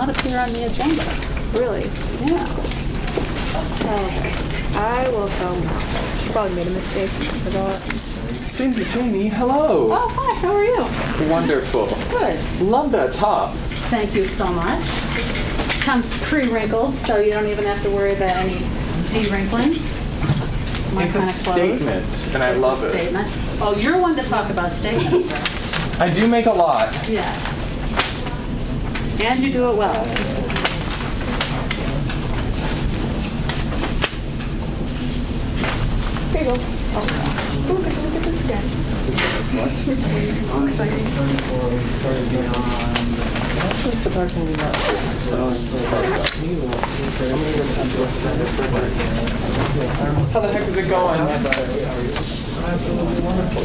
not appear on the agenda. Really? Yeah. Okay. I will tell them. She probably made a mistake. Forgot. Cindy, Jamie, hello. Oh, hi, how are you? Wonderful. Good. Love that top. Thank you so much. Comes pre-wrinkled, so you don't even have to worry about any de-wrinkling. It's a statement, and I love it. Statement. Oh, you're one to talk about statements, sir. I do make a lot. Yes. And you do it well. Here you go. Oh. Look at this again. How the heck is it going? Absolutely wonderful.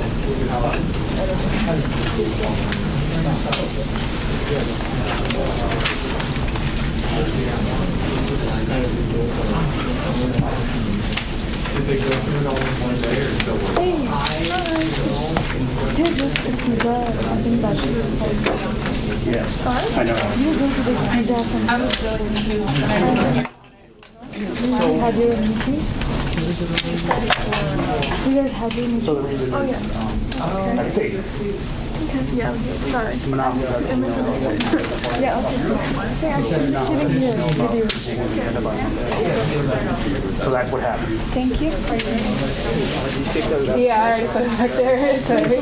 Did they go through it all in one day or still work? Hey, hi. Dude, look, it's something about this. Yeah. Sorry? I know. You go to the pizza. I was really confused when I was have your meeting? You guys have your meeting? So the reason is, I think, Okay, yeah, sorry. Monopoly. Yeah, okay. Hey, I'm sitting here with you. So that's what happened. Thank you. Yeah, I already put it back there. Sorry.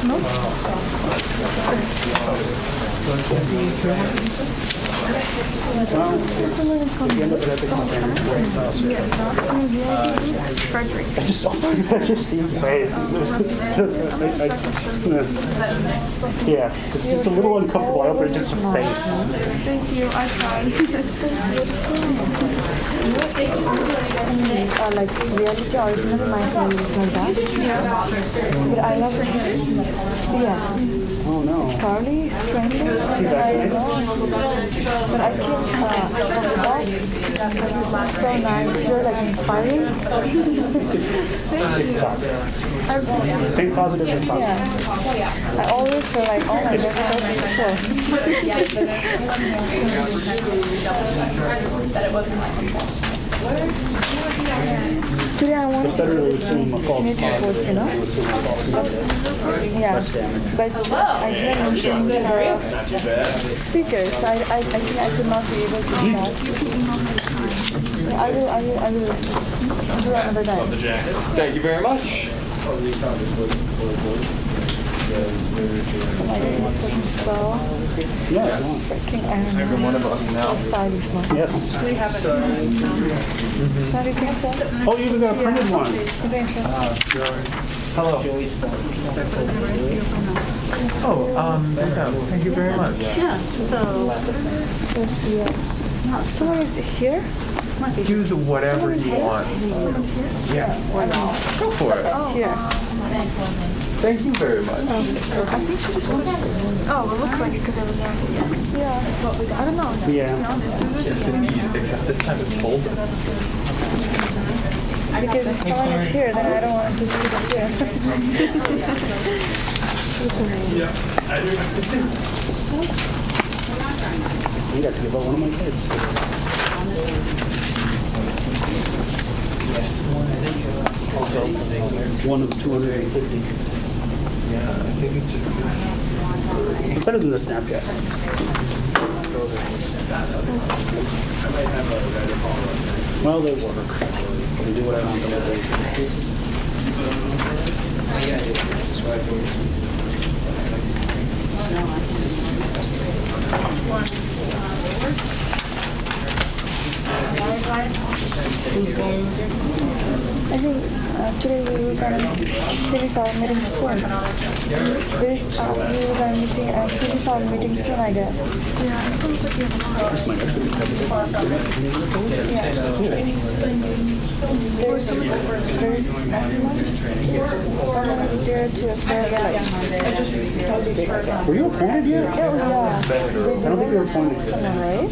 No? Frederick. I just see your face. Yeah, it's just a little uncomfortable. I open it just your face. Thank you. I tried. Like reality original my friend is like that. Yeah. But I love her. Yeah. Oh no. Carly is trending. I know. But I can't that because it's so nice. You're like inspiring. Think positive and positive. Yeah. I always feel like, oh my god, so beautiful. Today I want It's better to assume a false positive quotes, you know? Yeah. But I didn't mention speakers. I think I could not be able to do that. Yeah, I will do another time. Thank you very much. So, Yeah. freaking animal. Every one of us now. Side is not. Yes. How do you think so? Oh, you even got a printed one. Is it interesting? Hello. Oh, thank you very much. Yeah, so It's not someone is here? Use whatever you want. Yeah. Go for it. Here. Thank you very much. I think she just went. Oh, it looks like it because I was there. Yeah. I don't know. Yeah. Yes, indeed. Except this time it's folded. Because if someone is here, then I don't want to just sit here. You got to give up one of my kids. One of 250. Yeah, I think it's just Better than the Snapchat. Well, they work. They do what I want them I think today we were going to finish our meeting soon. We were going to finish our meeting soon, I guess. There's someone is there to Were you appointed yet? yeah. I don't think you were appointed yet. Someone, right?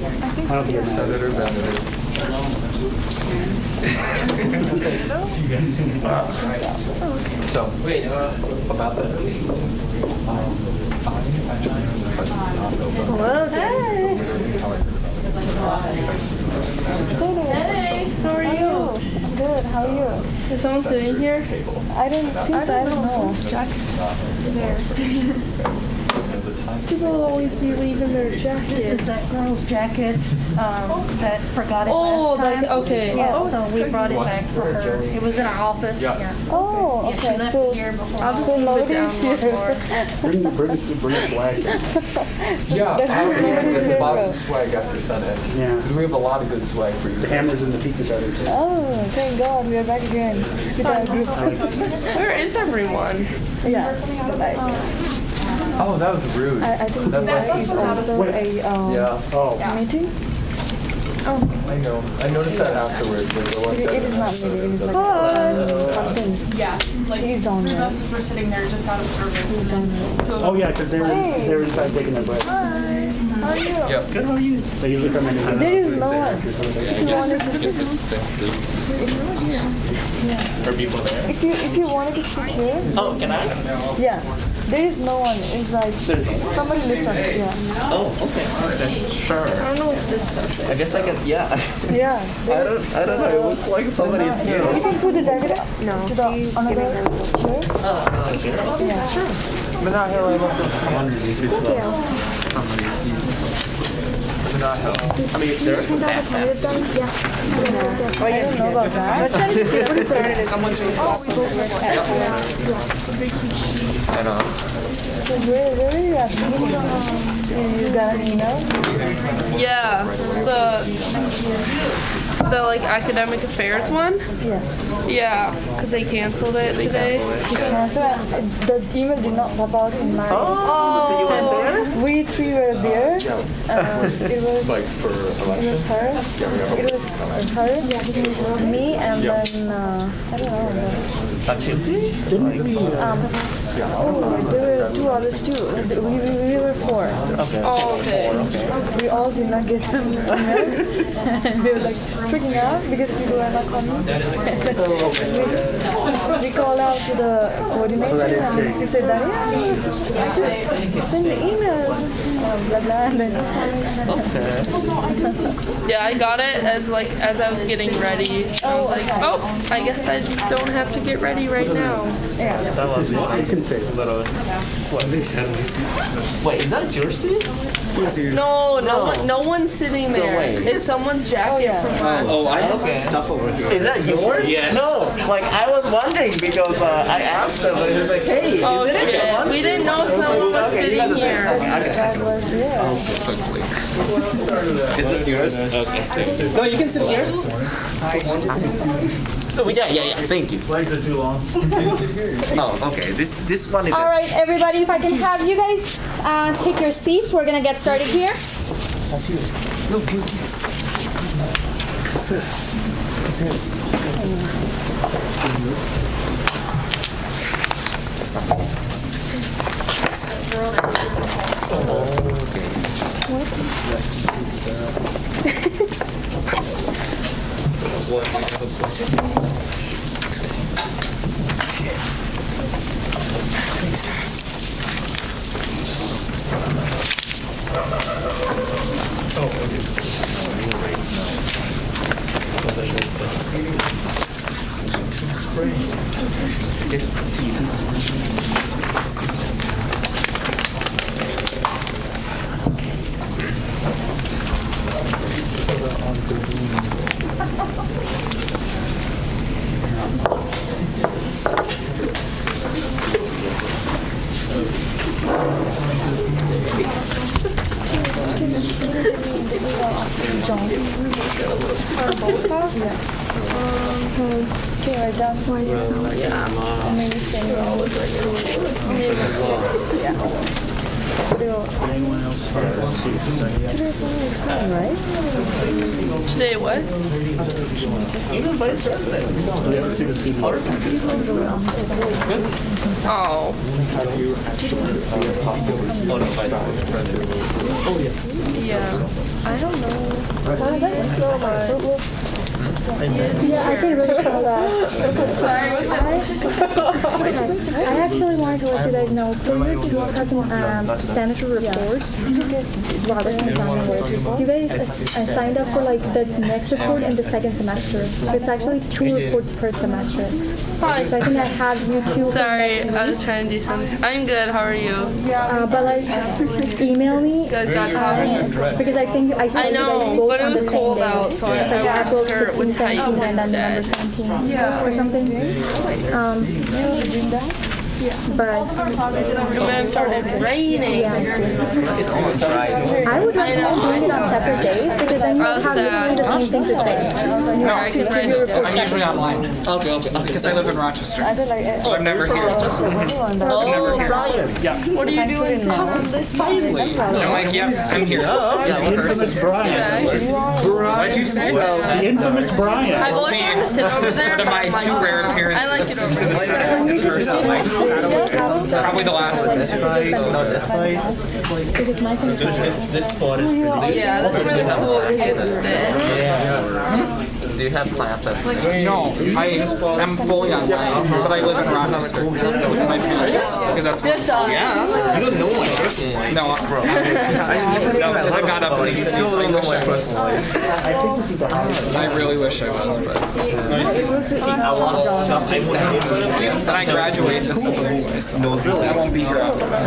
I don't think you're Senator Bennett. So, wait, about that. Hello. Hey. Hey. How are you? I'm good. How are you? Is someone sitting here? I don't think so. I don't know. Jack. There. People always be leaving their jackets. This is that girl's jacket that forgot it last time. Okay. Yeah, so we brought it back for her. It was in our office. Yeah. Oh, Yeah, she okay. left So it here before. I'll just move it down one more. Bring swag. Yeah, Nobody's there's here, a box bro. of swag after Sunday. Yeah. We have a lot of good swag for you. The hammers and the pizza cutters. Oh, thank God, we are back again. With our group. Where is everyone? Yeah. Bye. Oh, that was rude. I think that is also a Yeah. Oh. meeting. I know. I noticed that afterwards. It is not meeting. It is like something. Yeah, like He's on three there. buses were sitting there just out of service. And then Oh yeah, because they were inside taking their break. Hi. How are you? Yeah. Good, how are you? They usually come in and There is no one. If you wanted to sit, Are people there? if you wanted to sit here, Oh, can I? yeah. There is no one. It's like somebody lift us. Yeah. Oh, okay. Sure. I don't know what this stuff is. I guess I can. Yeah. Yeah. I don't know. It looks like somebody's here. You can put the jacket to the another chair. Yeah. Sure. Somebody sees. Not help. I mean, there's a backpack. I don't know about that. Someone's I know. So where are you at? You got an email? Yeah, the like academic affairs one. Yeah. Yeah, because they canceled it today. So the email did not pop out in my. Oh, you went there? We three were there. It was. Like for It was her. It was her, me, and then I don't know. Oh, there were two others too. We were four. Oh, okay. We all did not get them email, and we were like freaking out because people were not coming. we called out to the coordinator, and she said that just send the email, blah blah, and then. Yeah, I got it as I was getting ready. I was like, oh, I guess I don't have to get ready right now. Yeah. You can say literally. Wait, is that your seat? No one's sitting there. wait. It's someone's jacket from last. Oh, I have some stuff over here. Is that yours? Yes. No, like I was wondering because I asked them, and he was like, "Hey, Oh isn't it shit! your We didn't know someone was sitting here. That was there. Is this yours? Okay. No, you can sit here. Oh, yeah. Thank you. Legs are too long. Oh, okay. This one is. All right, everybody, if I can have you guys take your seats, we're gonna get started here. That's you. Look, who's this? What's this? What's this? Okay, we're done. Amazing. Today's only is fun, right? Today what? Even vice president. You ever see the student? Oh. Oh, no, vice president. Yeah. I don't know. Yeah, I can really tell that. I actually wanted to let you guys know, for you to have some standard reports, rather than you guys signed up for like the next report in the second semester. It's actually 2 reports per semester. Hi. So I think I have you 2. Sorry, I was trying to do something. I'm good. How are you? But like, email me. You guys got coffee? Because I think I saw I you guys know, both but it on the was same cold day. out, so I Like wore a April skirt 16, with 17, tights and then November instead. 17 or something. But It started raining. I would recommend doing it on separate days because then you have literally the same thing to say. No, I can write it. I'm usually online. Okay. Because I live in Rochester. I'm never here. Oh, Brian. Yeah. What are you doing, Sam? Finally. I'm like, yep, I'm here. The infamous Brian. What'd you say? The infamous Brian. I've always wanted to sit over there, One of but my I'm like, 2 rare I appearances like it over to the there. Senate in person. Probably the last one. No, this side. This spot is really. Yeah, that's really cool to get to sit. Do you have classes? No, I'm fully online, but I live in Rochester with my parents because that's where. Yeah. You don't know my personal life. No, I'm not up in the city, so I wish I was. I really wish I was, but. See, a lot of stuff I wouldn't do. And I graduate this summer anyway, so I won't be here after that.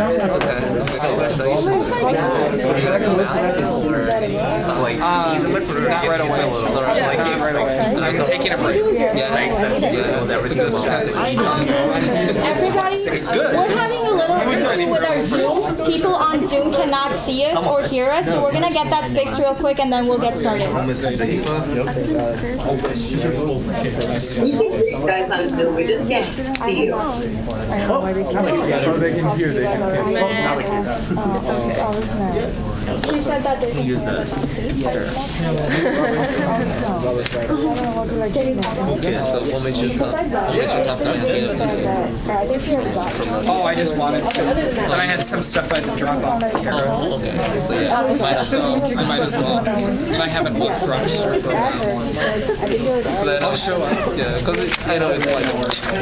Like, Not right away. Not right away. I'm taking a break. Everybody, we're having a little issue with our Zoom. People on Zoom cannot see us or hear us, so we're gonna get that fixed real quick and then we'll get started. We can hear you guys on Zoom, we just can't see you. Oh, they can hear, they just can't. She said that they can use this. okay, so what makes you come? Oh, I just wanted to. Then I had some stuff I had to drop off to Kara. Oh, okay. So yeah, might as well. I might as well. And I haven't left Rochester for a while, so Then I'll show up. Yeah, because I know it's like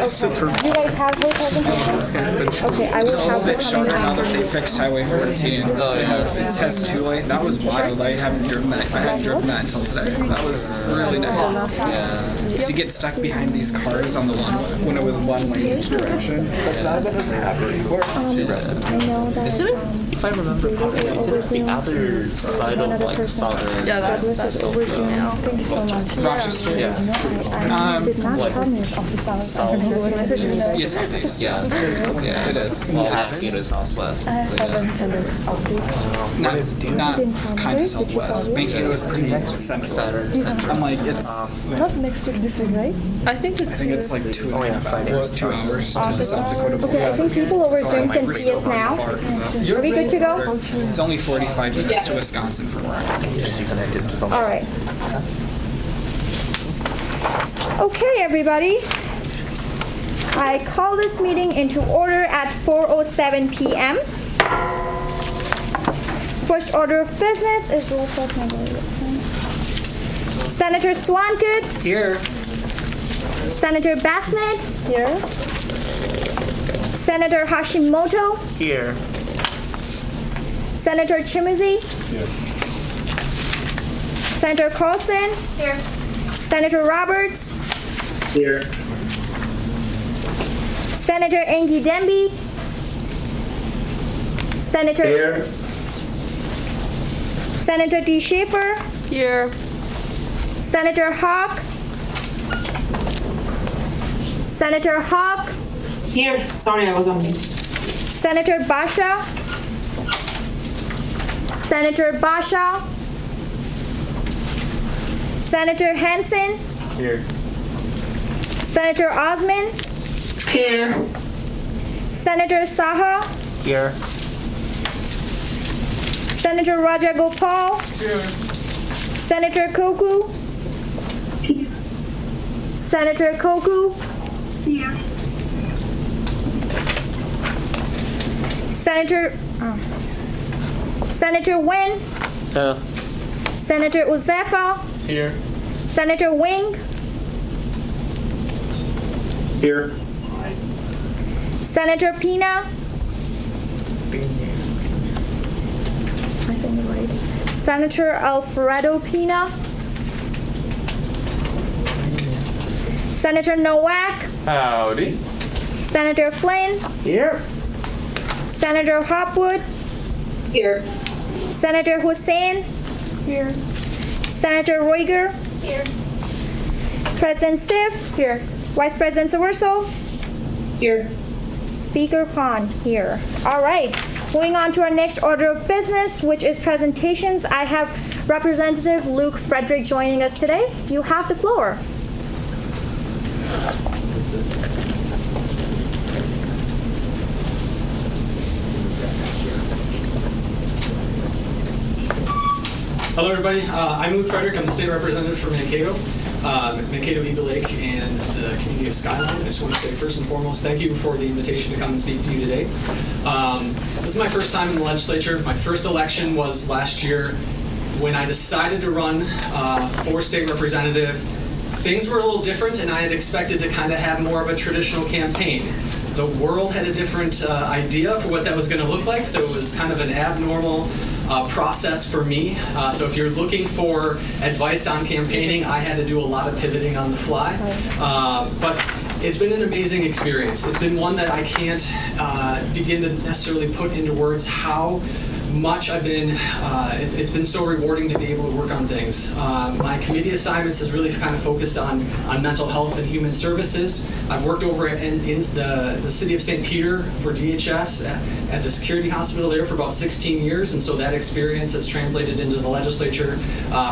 super. You guys have her presentation? Okay, I will It's a have little her bit shorter coming now that they fixed Highway 14. Oh yeah. It has too late. That was wild. I hadn't driven that until today. That was really nice. Yeah. So you get stuck behind these cars on the one when it was one lane each direction. But that doesn't happen anymore. I know that. Isn't it? If I remember correctly, isn't it the other side of like southern? Yeah, that's Thank you so much. Rochester. Yeah. Did not tell me it's off the south. Yes, southeast. Yeah. Yeah. It is. Well, Mankato is southwest. So, Not kind of southwest. Mankato is pretty central. I'm like, it's. Not next week, this week, right? I think I think it's like 2.5 hours, 2 hours to the South Dakota border. Okay, I think people over Zoom can see us now. Far from that. Are we good to go? It's only 45 minutes to Wisconsin from where I am. All right. Okay, everybody. I call this meeting into order at 4:07 p.m. First order of business is roll call. Senator Swankett. Here. Senator Bassnett. Here. Senator Hashimoto. here. Senator Chimizi. Here. Senator Carlson. Here. Senator Roberts. Here. Senator Engi Demby. Senator. Here. Senator D. Schaefer. here. Senator Hawk. Senator Hawk. Here, sorry, I was on mute. Senator Basha. Senator Basha. Senator Hansen. Here. Senator Osman. Here. Senator Saha. Here. Senator Rajagopal. Senator Koku. Senator Koku. Here. Senator Nguyen. Yeah. Senator Uzefa. Here. Senator Wing, Here. Senator Pina. Am I saying it right? Senator Alfredo Pina. Senator Nowak. Howdy. Senator Flynn. Here. Senator Hopwood. Here. Senator Hussein. Here. Senator Roiger. Here. President Stiff. Here. Vice President Sawerso. Here. Speaker Khan here. All right, moving on to our next order of business, which is presentations. I have Representative Luke Frederick joining us today. You have the floor. Hello, everybody. I'm Luke Frederick. I'm the state representative for Mankato, Mankato, Eagle Lake, and the community of Skyline. I just want to say first and foremost, thank you for the invitation to come and speak to you today. This is my first time in the legislature. My first election was last year. When I decided to run for state representative, things were a little different, and I had expected to kind of have more of a traditional campaign. The world had a different idea for what that was going to look like, so it was kind of an abnormal process for me. So if you're looking for advice on campaigning, I had to do a lot of pivoting on the fly. But it's been an amazing experience. It's been one that I can't begin to necessarily put into words how much I've been, it's been so rewarding to be able to work on things. My committee assignments has really kind of focused on mental health and human services. I've worked over in the city of St. Peter for DHS at the security hospital there for about 16 years, and so that experience has translated into the legislature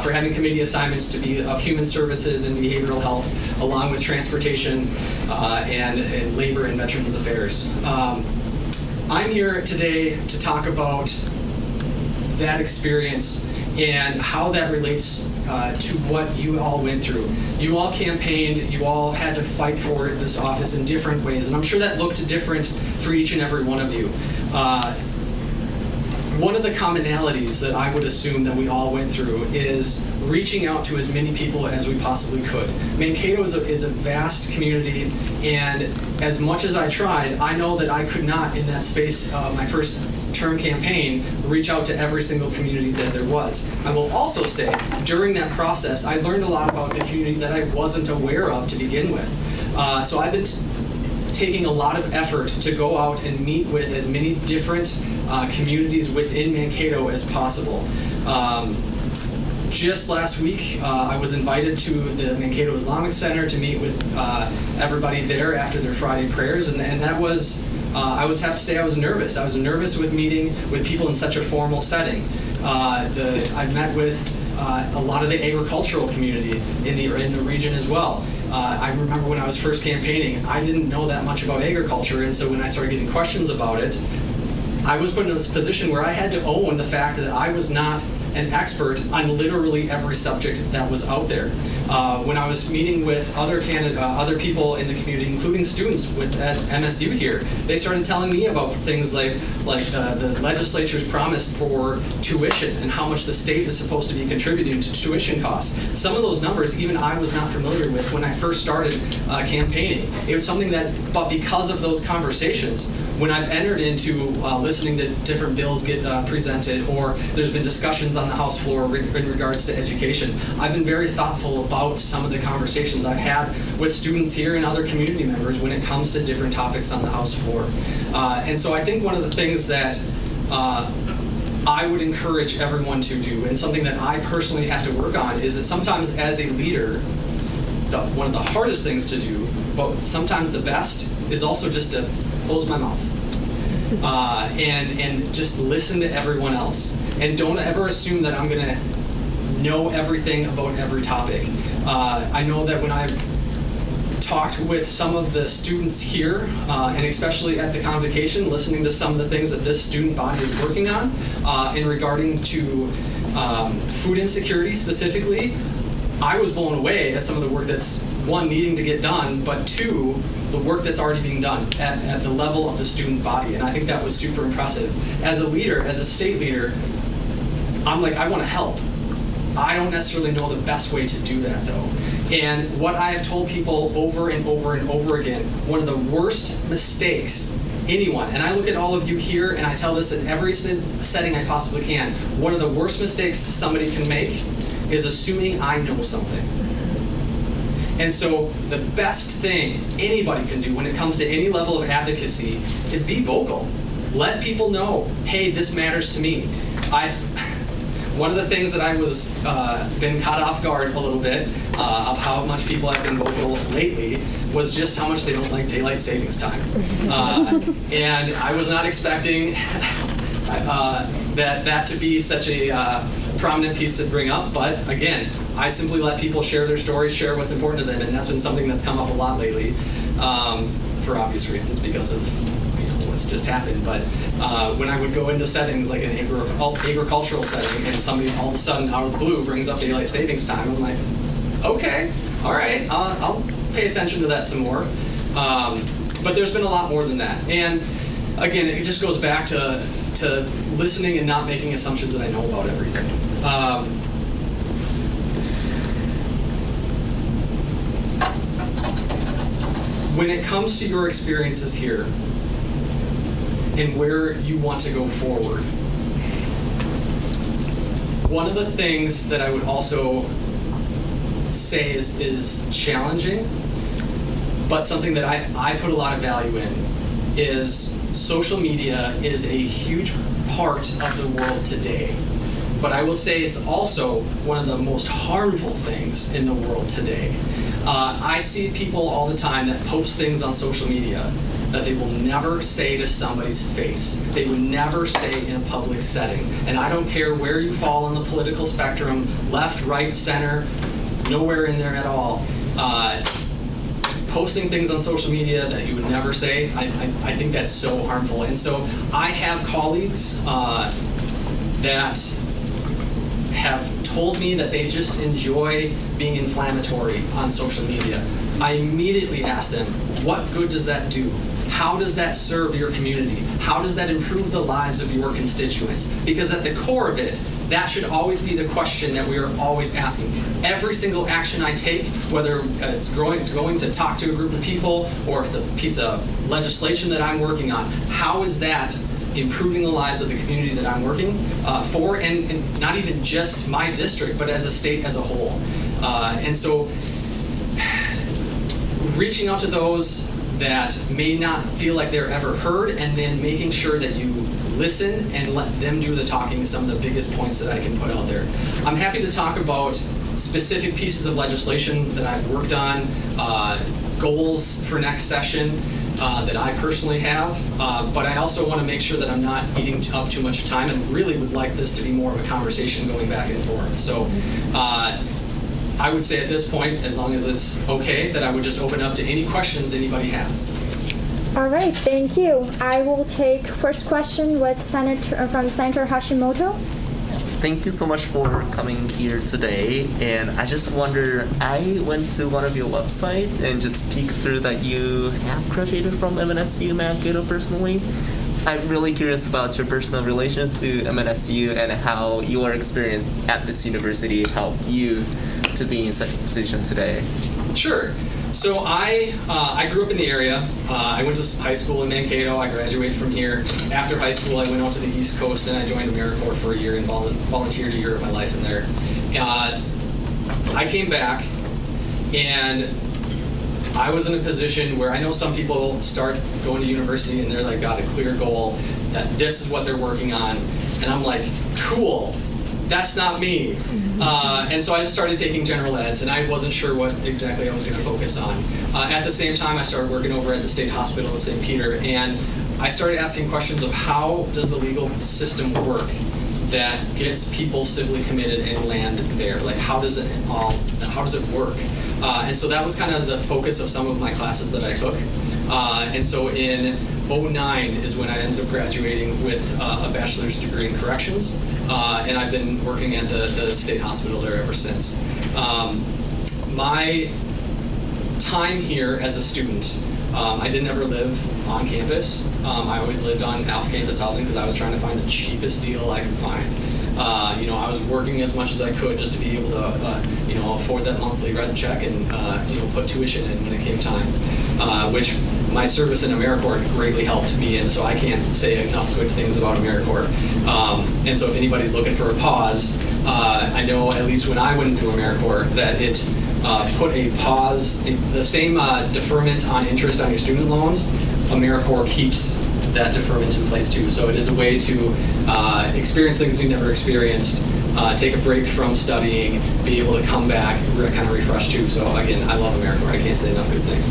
for having committee assignments to be of human services and behavioral health, along with transportation and labor and veterans affairs. I'm here today to talk about that experience and how that relates to what you all went through. You all campaigned, you all had to fight for this office in different ways, and I'm sure that looked different for each and every one of you. One of the commonalities that I would assume that we all went through is reaching out to as many people as we possibly could. Mankato is a vast community, and as much as I tried, I know that I could not, in that space, my first term campaign, reach out to every single community that there was. I will also say, during that process, I learned a lot about the community that I wasn't aware of to begin with. So I've been taking a lot of effort to go out and meet with as many different communities within Mankato as possible. Just last week, I was invited to the Mankato Islamic Center to meet with everybody there after their Friday prayers, and that was, I would have to say I was nervous. I was nervous with meeting with people in such a formal setting. I met with a lot of the agricultural community in the region as well. I remember when I was first campaigning, I didn't know that much about agriculture, and so when I started getting questions about it, I was put in this position where I had to own the fact that I was not an expert on literally every subject that was out there. When I was meeting with other people in the community, including students at MSU here, they started telling me about things like the legislature's promise for tuition and how much the state is supposed to be contributing to tuition costs. Some of those numbers even I was not familiar with when I first started campaigning. It was something but because of those conversations, when I've entered into listening to different bills get presented, or there's been discussions on the House floor in regards to education, I've been very thoughtful about some of the conversations I've had with students here and other community members when it comes to different topics on the House floor. And so I think one of the things that I would encourage everyone to do, and something that I personally have to work on, is that sometimes as a leader, one of the hardest things to do, but sometimes the best, is also just to close my mouth. And just listen to everyone else. And don't ever assume that I'm going to know everything about every topic. I know that when I've talked with some of the students here, and especially at the convocation, listening to some of the things that this student body is working on in regarding to food insecurity specifically, I was blown away at some of the work that's, one, needing to get done, but two, the work that's already being done at the level of the student body. And I think that was super impressive. As a leader, as a state leader, I'm like, I want to help. I don't necessarily know the best way to do that, though. And what I have told people over and over and over again, one of the worst mistakes anyone, and I look at all of you here and I tell this in every setting I possibly can, one of the worst mistakes somebody can make is assuming I know something. And so the best thing anybody can do when it comes to any level of advocacy is be vocal. Let people know, hey, this matters to me. One of the things that I was been caught off guard a little bit of how much people have been vocal lately was just how much they don't like daylight savings time. And I was not expecting that to be such a prominent piece to bring up, but again, I simply let people share their stories, share what's important to them, and that's been something that's come up a lot lately for obvious reasons because of what's just happened. But when I would go into settings like an agricultural setting and somebody all of a sudden out of the blue brings up daylight savings time, I'm like, okay, all right, I'll pay attention to that some more. But there's been a lot more than that. And again, it just goes back to listening and not making assumptions that I know about everything. When it comes to your experiences here and where you want to go forward, one of the things that I would also say is challenging, but something that I put a lot of value in, is social media is a huge part of the world today. But I will say it's also one of the most harmful things in the world today. I see people all the time that post things on social media that they will never say to somebody's face. They would never say in a public setting. And I don't care where you fall on the political spectrum, left, right, center, nowhere in there at all. Posting things on social media that you would never say, I think that's so harmful. And so I have colleagues that have told me that they just enjoy being inflammatory on social media. I immediately ask them, what good does that do? How does that serve your community? How does that improve the lives of your constituents? Because at the core of it, that should always be the question that we are always asking. Every single action I take, whether it's going to talk to a group of people or it's a piece of legislation that I'm working on, how is that improving the lives of the community that I'm working for, and not even just my district, but as a state as a whole. And so reaching out to those that may not feel like they're ever heard, and then making sure that you listen and let them do the talking is some of the biggest points that I can put out there. I'm happy to talk about specific pieces of legislation that I've worked on, goals for next session that I personally have, but I also want to make sure that I'm not eating up too much time and really would like this to be more of a conversation going back and forth. So I would say at this point, as long as it's okay, that I would just open up to any questions anybody has. All right, thank you. I will take first question with from Senator Hashimoto. Thank you so much for coming here today. And I just wonder, I went to one of your website and just peeked through that you have graduated from MNSU Mankato personally. I'm really curious about your personal relations to MNSU and how your experience at this university helped you to be in such a position today. Sure. So I grew up in the area. I went to high school in Mankato. I graduated from here. After high school, I went out to the East Coast and I joined AmeriCorps for a year and volunteered a year of my life in there. I came back and I was in a position where I know some people start going to university and they're like got a clear goal that this is what they're working on. And I'm like, cool. That's not me. And so I just started taking general eds, and I wasn't sure what exactly I was going to focus on. At the same time, I started working over at the state hospital in St. Peter, and I started asking questions of how does the legal system work that gets people civilly committed and land there? Like, how does it work? And so that was kind of the focus of some of my classes that I took. And so in 2009 is when I ended up graduating with a bachelor's degree in corrections, and I've been working at the state hospital there ever since. My time here as a student, I didn't ever live on campus. I always lived on off-campus housing because I was trying to find the cheapest deal I could find. I was working as much as I could just to be able to, afford that monthly rent check and, put tuition in when it came time, which my service in AmeriCorps greatly helped me in, so I can't say enough good things about AmeriCorps. And so if anybody's looking for a pause, I know at least when I went into AmeriCorps that it put a pause, the same deferment on interest on your student loans, AmeriCorps keeps that deferment in place too. So it is a way to experience things you never experienced, take a break from studying, be able to come back, kind of refresh too. So again, I love AmeriCorps. I can't say enough good things.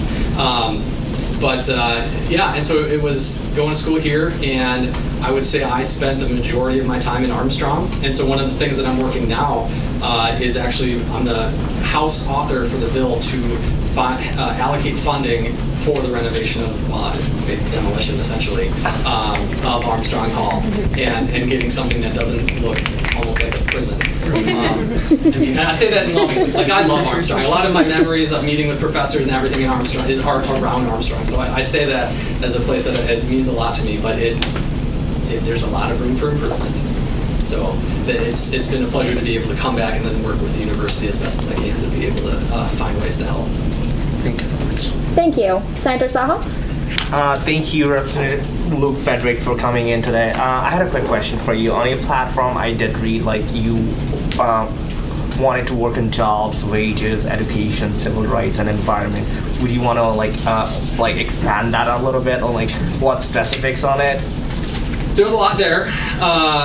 And so it was going to school here, and I would say I spent the majority of my time in Armstrong. And so one of the things that I'm working now is actually I'm the House author for the bill to allocate funding for the renovation of demolition, essentially, of Armstrong Hall, and getting something that doesn't look almost like a prison. And I say that in loving. Like, I love Armstrong. A lot of my memories of meeting with professors and everything in Armstrong are around Armstrong. So I say that as a place that it means a lot to me, but there's a lot of room for improvement. So it's been a pleasure to be able to come back and then work with the university as best as I can to be able to find ways to help. Thank you so much. Thank you. Senator Saho? Thank you, Representative Luke Frederick, for coming in today. I had a quick question for you. On your platform, I did read you wanted to work in jobs, wages, education, civil rights, and environment. Would you want to expand that a little bit, or what specifics on it? There's a lot there.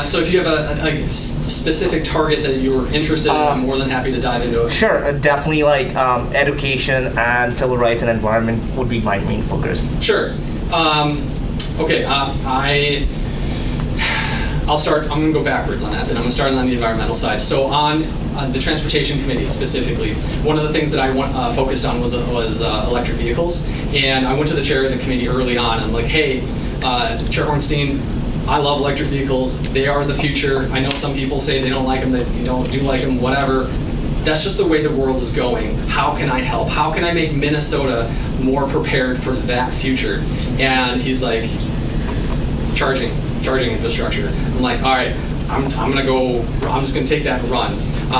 So if you have a specific target that you're interested in, I'm more than happy to dive into it. Sure, definitely education and civil rights and environment would be my main focus. Sure. I'll start, I'm going to go backwards on that, then I'm going to start on the environmental side. So on the transportation committee specifically, one of the things that I focused on was electric vehicles. And I went to the chair of the committee early on. I'm like, hey, Chair Hornstein, I love electric vehicles. They are the future. I know some people say they don't like them, that do like them, whatever. That's just the way the world is going. How can I help? How can I make Minnesota more prepared for that future? And he's like, charging infrastructure. I'm like, all right, I'm just gonna take that and run.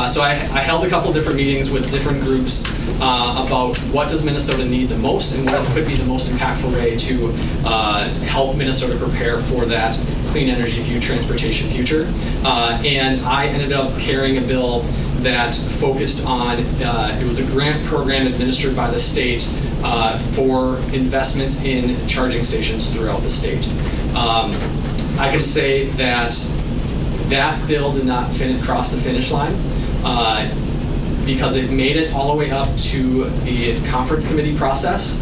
So I held a couple different meetings with different groups about what does Minnesota need the most and what could be the most impactful way to help Minnesota prepare for that clean energy transportation future. And I ended up carrying a bill that focused on, it was a grant program administered by the state for investments in charging stations throughout the state. I can say that bill did not cross the finish line because it made it all the way up to the conference committee process,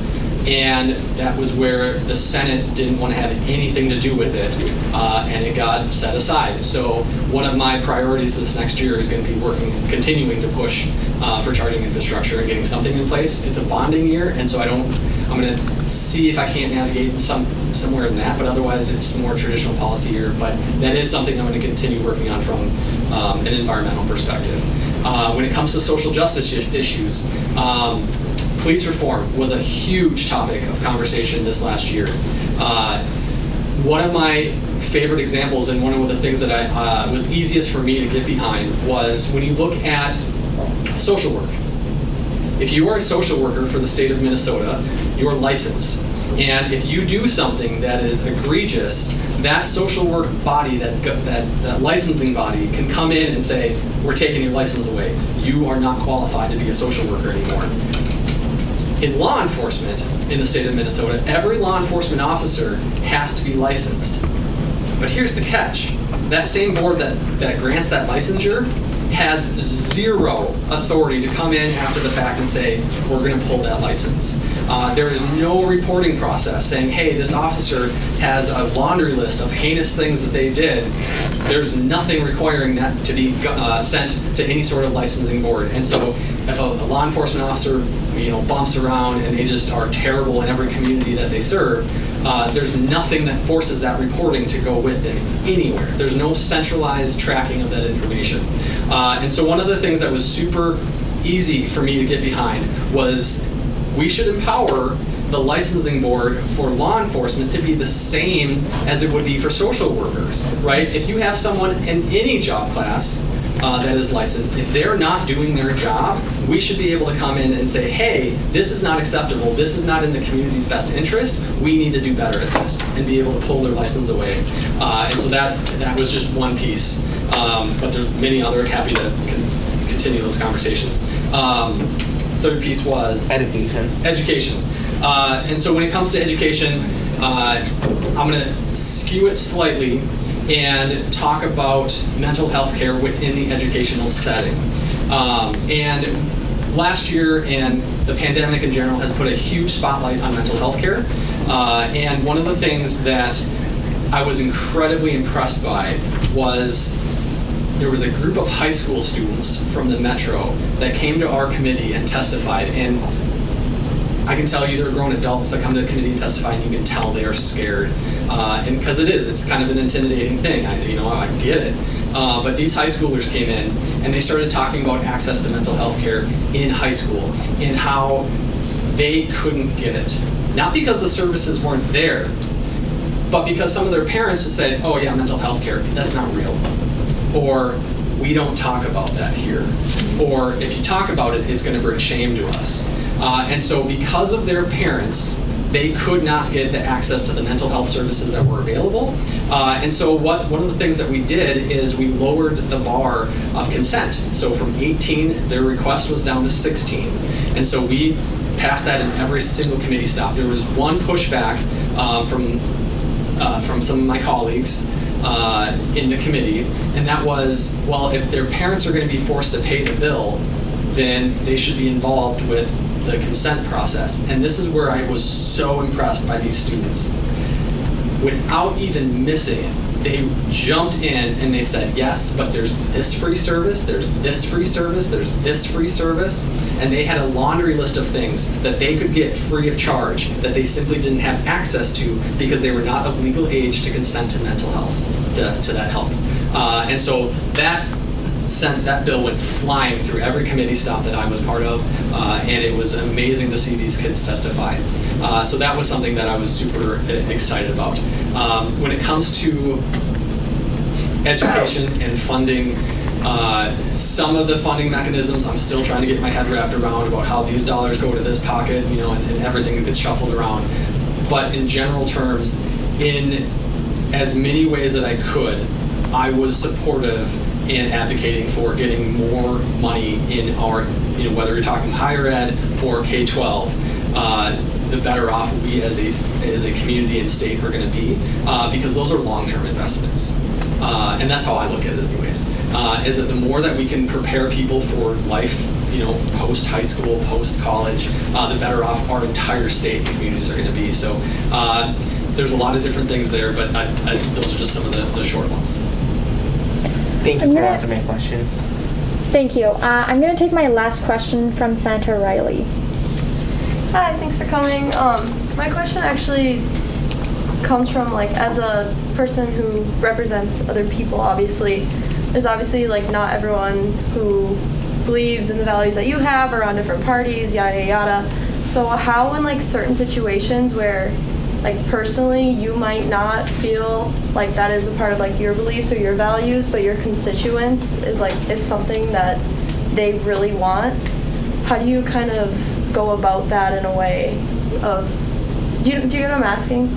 and that was where the Senate didn't want to have anything to do with it, and it got set aside. So one of my priorities this next year is going to be continuing to push for charging infrastructure and getting something in place. It's a bonding year, and so I'm going to see if I can't navigate somewhere in that, but otherwise it's more traditional policy year. But that is something I'm going to continue working on from an environmental perspective. When it comes to social justice issues, police reform was a huge topic of conversation this last year. One of my favorite examples, and one of the things that was easiest for me to get behind, was when you look at social work. If you are a social worker for the state of Minnesota, you are licensed. And if you do something that is egregious, that social work body, that licensing body, can come in and say, we're taking your license away. You are not qualified to be a social worker anymore. In law enforcement in the state of Minnesota, every law enforcement officer has to be licensed. But here's the catch. That same board that grants that licensure has zero authority to come in after the fact and say, we're going to pull that license. There is no reporting process saying, hey, this officer has a laundry list of heinous things that they did. There's nothing requiring that to be sent to any sort of licensing board. And so if a law enforcement officer bumps around and they just are terrible in every community that they serve, there's nothing that forces that reporting to go with them anywhere. There's no centralized tracking of that information. And so one of the things that was super easy for me to get behind was we should empower the licensing board for law enforcement to be the same as it would be for social workers, right? If you have someone in any job class that is licensed, if they're not doing their job, we should be able to come in and say, hey, this is not acceptable, this is not in the community's best interest, we need to do better at this, and be able to pull their license away. And so that was just one piece, but there's many other, happy to continue those conversations. Third piece was education. And so when it comes to education, I'm going to skew it slightly and talk about mental health care within the educational setting. And last year, and the pandemic in general, has put a huge spotlight on mental health care. And one of the things that I was incredibly impressed by was there was a group of high school students from the Metro that came to our committee and testified. And I can tell you there are grown adults that come to the committee and testify, and you can tell they are scared. And because it's kind of an intimidating thing. I get it. But these high schoolers came in and they started talking about access to mental health care in high school and how they couldn't get it. Not because the services weren't there, but because some of their parents would say, oh yeah, mental health care, that's not real. Or we don't talk about that here. Or if you talk about it, it's going to bring shame to us. And so because of their parents, they could not get the access to the mental health services that were available. And so one of the things that we did is we lowered the bar of consent. So from 18, their request was down to 16. And so we passed that in every single committee stop. There was one pushback from some of my colleagues in the committee, and that was, well, if their parents are going to be forced to pay the bill, then they should be involved with the consent process. And this is where I was so impressed by these students. Without even missing it, they jumped in and they said, yes, but there's this free service, there's this free service, there's this free service. And they had a laundry list of things that they could get free of charge that they simply didn't have access to because they were not of legal age to consent to mental health, to that help. And so that bill went flying through every committee stop that I was part of, and it was amazing to see these kids testify. So that was something that I was super excited about. When it comes to education and funding, some of the funding mechanisms I'm still trying to get my head wrapped around about how these dollars go to this pocket, and everything gets shuffled around. But in general terms, in as many ways that I could, I was supportive and advocating for getting more money in our, whether you're talking higher ed or K-12, the better off we as a community and state are going to be, because those are long-term investments. And that's how I look at it anyways, is that the more that we can prepare people for life, post-high school, post-college, the better off our entire state and communities are going to be. So there's a lot of different things there, but those are just some of the short ones. Thank you for answering my question. Thank you. I'm going to take my last question from Senator Riley. Hi, thanks for coming. My question actually comes from, as a person who represents other people, obviously, there's obviously, not everyone who believes in the values that you have or on different parties, yada, yada. So how in, certain situations where, personally, you might not feel like that is a part of, your beliefs or your values, but your constituents is, it's something that they really want, how do you kind of go about that in a way of, do you get what I'm asking?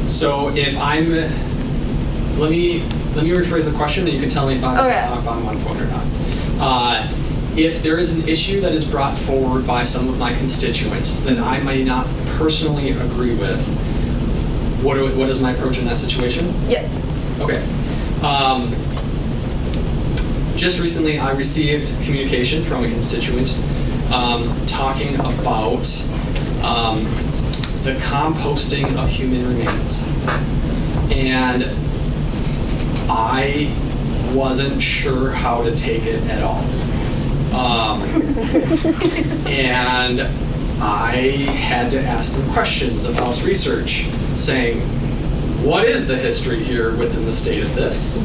So if let me rephrase the question, and you can tell me if I'm on point or not. If there is an issue that is brought forward by some of my constituents that I may not personally agree with, what is my approach in that situation? Yes. Okay. Just recently, I received communication from a constituent talking about the composting of human remains. And I wasn't sure how to take it at all. And I had to ask some questions of House Research, saying, what is the history here within the state of this?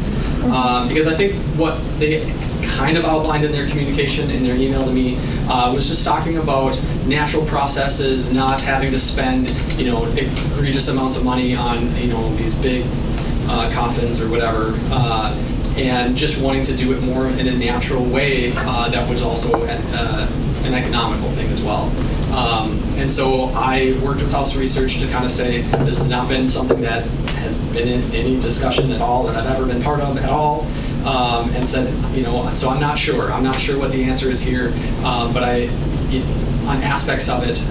Because I think what they kind of outlined in their communication, in their email to me, was just talking about natural processes, not having to spend, egregious amounts of money on, these big coffins or whatever, and just wanting to do it more in a natural way that was also an economical thing as well. And so I worked with House Research to kind of say this has not been something that has been in any discussion at all that I've ever been part of at all, and said, so I'm not sure. I'm not sure what the answer is here, but on aspects of it,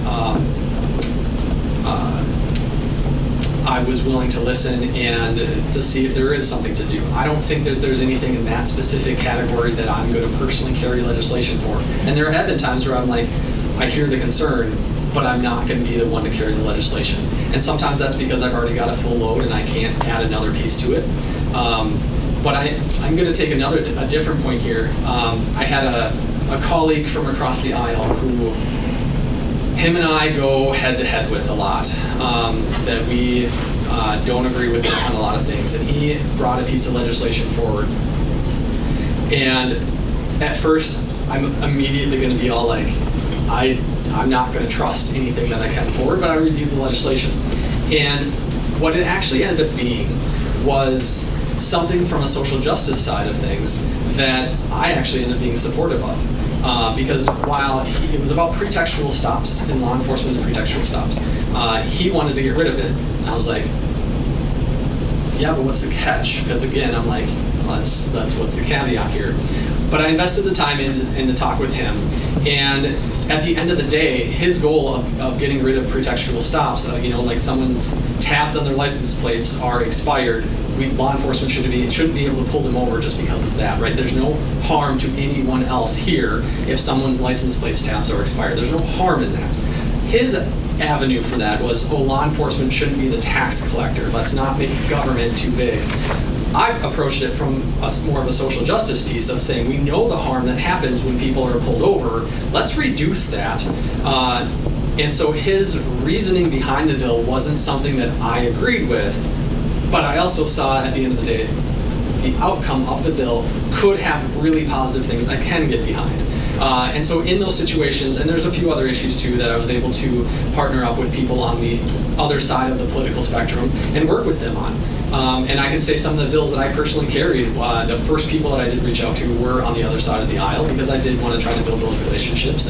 I was willing to listen and to see if there is something to do. I don't think there's anything in that specific category that I'm going to personally carry legislation for. And there have been times where I'm like, I hear the concern, but I'm not going to be the one to carry the legislation. And sometimes that's because I've already got a full load and I can't add another piece to it. But I'm going to take a different point here. I had a colleague from across the aisle who him and I go head to head with a lot, that we don't agree with on a lot of things. And he brought a piece of legislation forward. And at first, I'm immediately going to be all like, I'm not going to trust anything that I come forward, but I reviewed the legislation. And what it actually ended up being was something from a social justice side of things that I actually ended up being supportive of. Because while it was about pretextual stops and law enforcement and pretextual stops, he wanted to get rid of it. And I was like, yeah, but what's the catch? Because again, I'm like, well, that's what's the caveat here. But I invested the time in to talk with him. And at the end of the day, his goal of getting rid of pretextual stops, like someone's tabs on their license plates are expired, law enforcement shouldn't be able to pull them over just because of that, right? There's no harm to anyone else here if someone's license plates tabs are expired. There's no harm in that. His avenue for that was, law enforcement shouldn't be the tax collector. Let's not make government too big. I approached it from more of a social justice piece of saying we know the harm that happens when people are pulled over. Let's reduce that. And so his reasoning behind the bill wasn't something that I agreed with, but I also saw at the end of the day the outcome of the bill could have really positive things I can get behind. And so in those situations, and there's a few other issues too that I was able to partner up with people on the other side of the political spectrum and work with them on. And I can say some of the bills that I personally carried, the first people that I did reach out to were on the other side of the aisle because I did want to try to build those relationships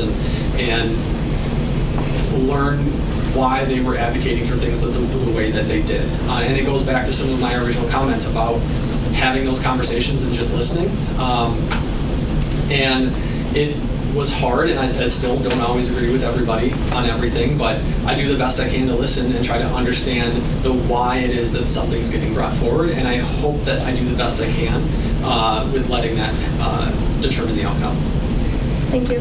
and learn why they were advocating for things the way that they did. And it goes back to some of my original comments about having those conversations and just listening. And it was hard, and I still don't always agree with everybody on everything, but I do the best I can to listen and try to understand the why it is that something's getting brought forward, and I hope that I do the best I can with letting that determine the outcome. Thank you.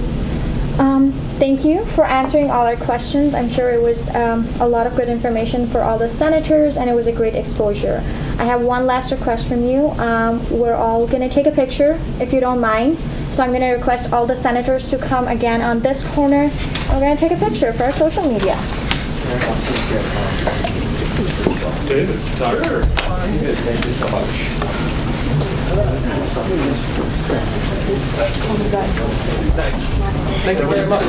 Thank you for answering all our questions. I'm sure it was a lot of good information for all the senators, and it was a great exposure. I have one last request from you. We're all going to take a picture, if you don't mind. So I'm going to request all the senators to come again on this corner. We're going to take a picture for our social media. David, sure. Thank you so much. Thank you very much.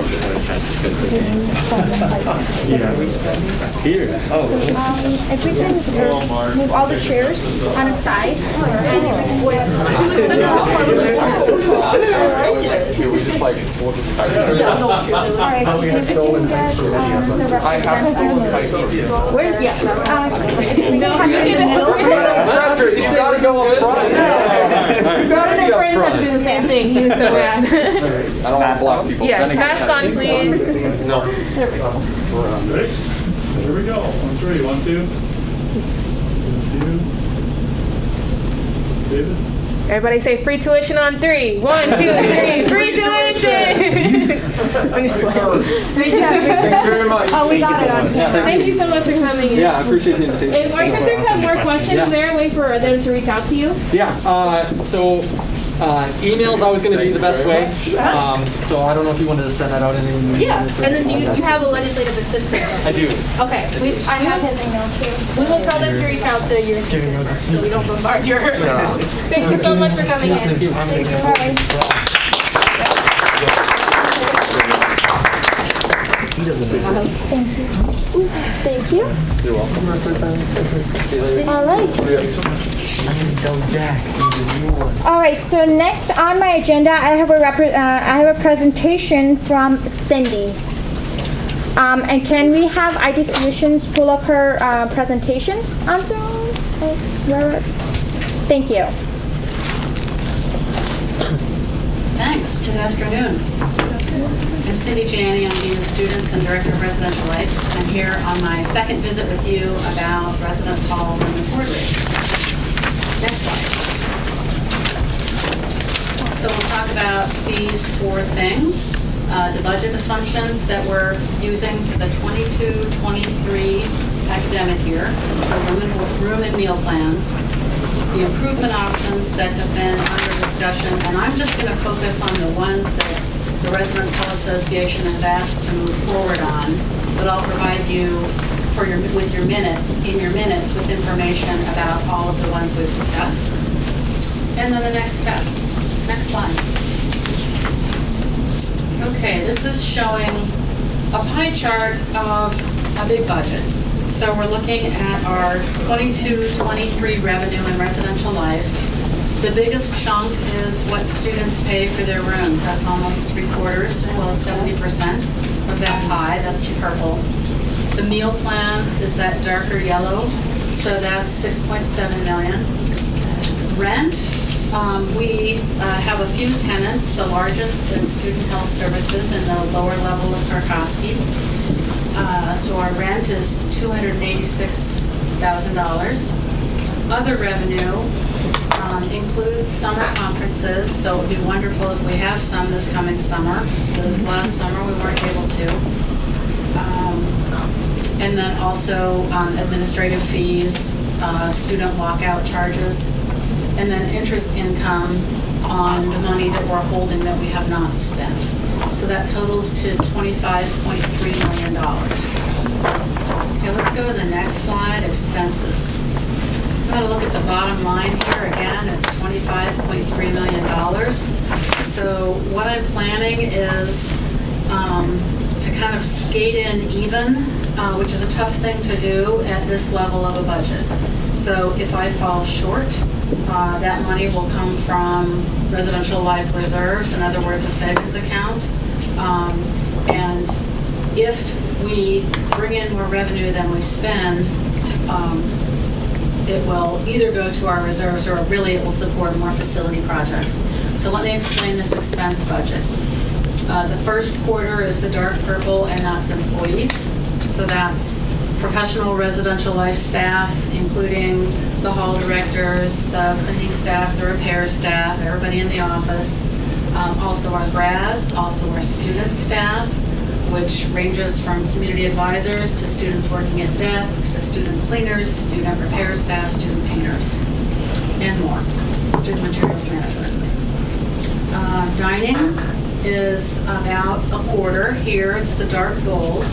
Spears. If we can move all the chairs on a side. We just we'll just All right. I have stolen kites. Where's, Frederick, you gotta go up front. My friends have to do the same thing. He was so bad. I don't want to block people. Yes, mask on, please. No. There we go. Ready? Here we go. 1, 3. 1, 2. 2. David? Everybody say free tuition on 3. 1, 2, 3. Free tuition! I'm just Thank you very much. Oh, we got it on camera. Thank you so much for coming in. Yeah, I appreciate the invitation. If our senators have more questions, is there a way for them to reach out to you? Yeah, so Email's always going to be the best way. So I don't know if you wanted to send that out in any Yeah, and then you have a legislative assistant. I do. Okay, I have his email too. We will tell them to reach out to your assistant so we don't bombard your. Thank you so much for coming in. Thank you. Thank you. Bye. Thank you. Thank you. You're welcome. All right. All right. So next on my agenda, I have a presentation from Cindy. And can we have IT Solutions pull up her presentation on Zoom? Thank you. Thanks. Good afternoon. I'm Cindy Janney. I'm Dean of Students and Director of Residential Life. I'm here on my second visit with you about Residence Hall and the board rates. Next slide. So we'll talk about these four things. The budget assumptions that we're using for the 22-23 academic year for room and meal plans, the improvement options that have been under discussion, and I'm just going to focus on the ones that the Residence Hall Association has asked to move forward on, but I'll provide you in your minutes with information about all of the ones we've discussed. And then the next steps. Next slide. Okay, this is showing a pie chart of a big budget. So we're looking at our 22-23 revenue in residential life. The biggest chunk is what students pay for their rooms. That's almost 3/4, well, 70% of that pie. That's the purple. The meal plans is that darker yellow, so that's 6.7 million. Rent, we have a few tenants. The largest is Student Health Services in the lower level of Karkowski. So our rent is $286,000. Other revenue includes summer conferences, so it would be wonderful if we have some this coming summer. This last summer we weren't able to. And then also administrative fees, student walkout charges, and then interest income on the money that we're holding that we have not spent. So that totals to $25.3 million. Okay, let's go to the next slide, expenses. I'm going to look at the bottom line here again. It's $25.3 million. So what I'm planning is to kind of skate in even, which is a tough thing to do at this level of a budget. So if I fall short, that money will come from residential life reserves, in other words, a savings account. And if we bring in more revenue than we spend, it will either go to our reserves or really it will support more facility projects. So let me explain this expense budget. The first quarter is the dark purple, and that's employees. So that's professional residential life staff, including the hall directors, the cleaning staff, the repair staff, everybody in the office. Also our grads, also our student staff, which ranges from community advisors to students working at desk, to student cleaners, student repair staff, student painters, and more. Student materials management. Dining is about a quarter. Here it's the dark gold.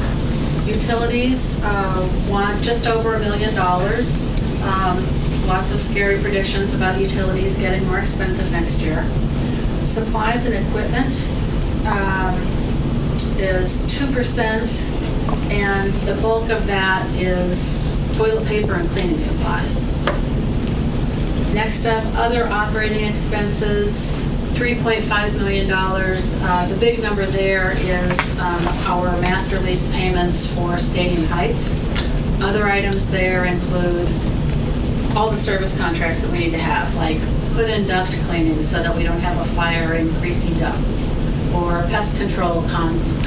Utilities want just over $1 million. Lots of scary predictions about utilities getting more expensive next year. Supplies and equipment is 2%, and the bulk of that is toilet paper and cleaning supplies. Next up, other operating expenses, $3.5 million. The big number there is our master lease payments for Stadium Heights. Other items there include all the service contracts that we need to have, like put in duct cleaning so that we don't have a fire in greasy ducts, or pest control